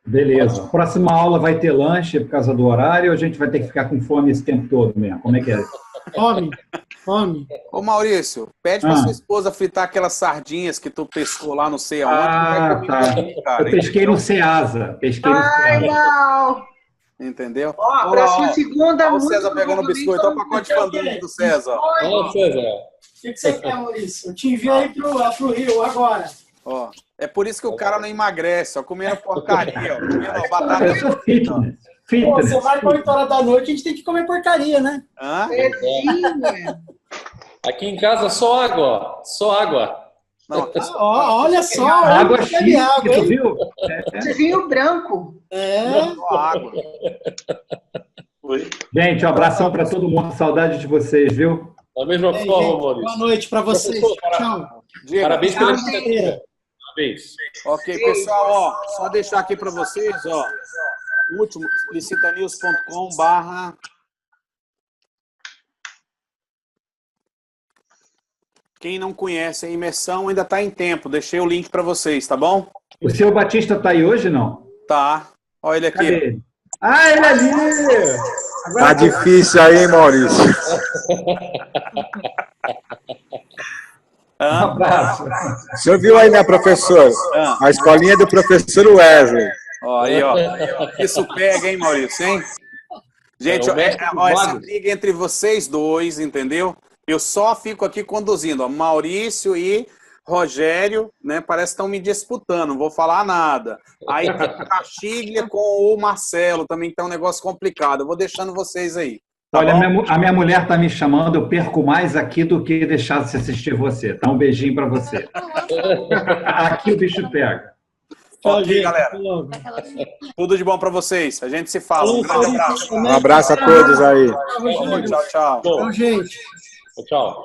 Beleza. A próxima aula vai ter lanche por causa do horário ou a gente vai ter que ficar com fome esse tempo todo mesmo? Como é que é? Fome. Ô Maurício, pede pra sua esposa fritar aquelas sardinhas que tu pescou lá no sei aonde. Tá. Cara, eu pesquei no Ceasa. Não. Entendeu? Ó, próxima segunda. Olha o César pegando o biscoito. Olha o pacote de fandango do César. Olha, César. O que você quer, Maurício? Eu te enviei pro Rio agora. Ó, é por isso que o cara não emagrece, ó, comendo porcaria, ó, comendo batata. Eu sou fitness. Pô, você vai para 8 horas da noite, a gente tem que comer porcaria, né? Aqui em casa só água, só água. Não, olha só, água chique, água, tu viu? Vinho branco. Só água. Gente, um abração para todo mundo, saudade de vocês, viu? Da mesma forma, Maurício. Boa noite para vocês. Tchau. Parabéns pela iniciativa. Parabéns. Ok, pessoal, ó, só deixar aqui para vocês, ó, o último, licitanews.com/. Quem não conhece a imersão ainda está em tempo. Deixei o link para vocês, tá bom? O seu Batista está aí hoje, não? Tá. Olha ele aqui. Cadê ele? Ah, ele ali! Agora tá difícil aí, hein, Maurício? Um abraço. O senhor viu aí, né, professor? A escolinha do professor Wesley. Ó, aí, ó. Isso pega, hein, Maurício, hein? Gente, ó, essa briga entre vocês dois, entendeu? Eu só fico aqui conduzindo. Ó, Maurício e Rogério, né? Parece que estão me disputando, não vou falar nada. Aí tem a Chiglia com o Marcelo, também tem um negócio complicado. Eu vou deixando vocês aí. Tá. Olha, a minha mulher está me chamando, eu perco mais aqui do que deixar de assistir você. Tá? Um beijinho para você. Aqui o bicho pega. Ok, galera. Tudo de bom para vocês. A gente se fala. Um grande abraço. Um abraço a todos aí. Tchau, tchau. Tchau, gente. Tchau.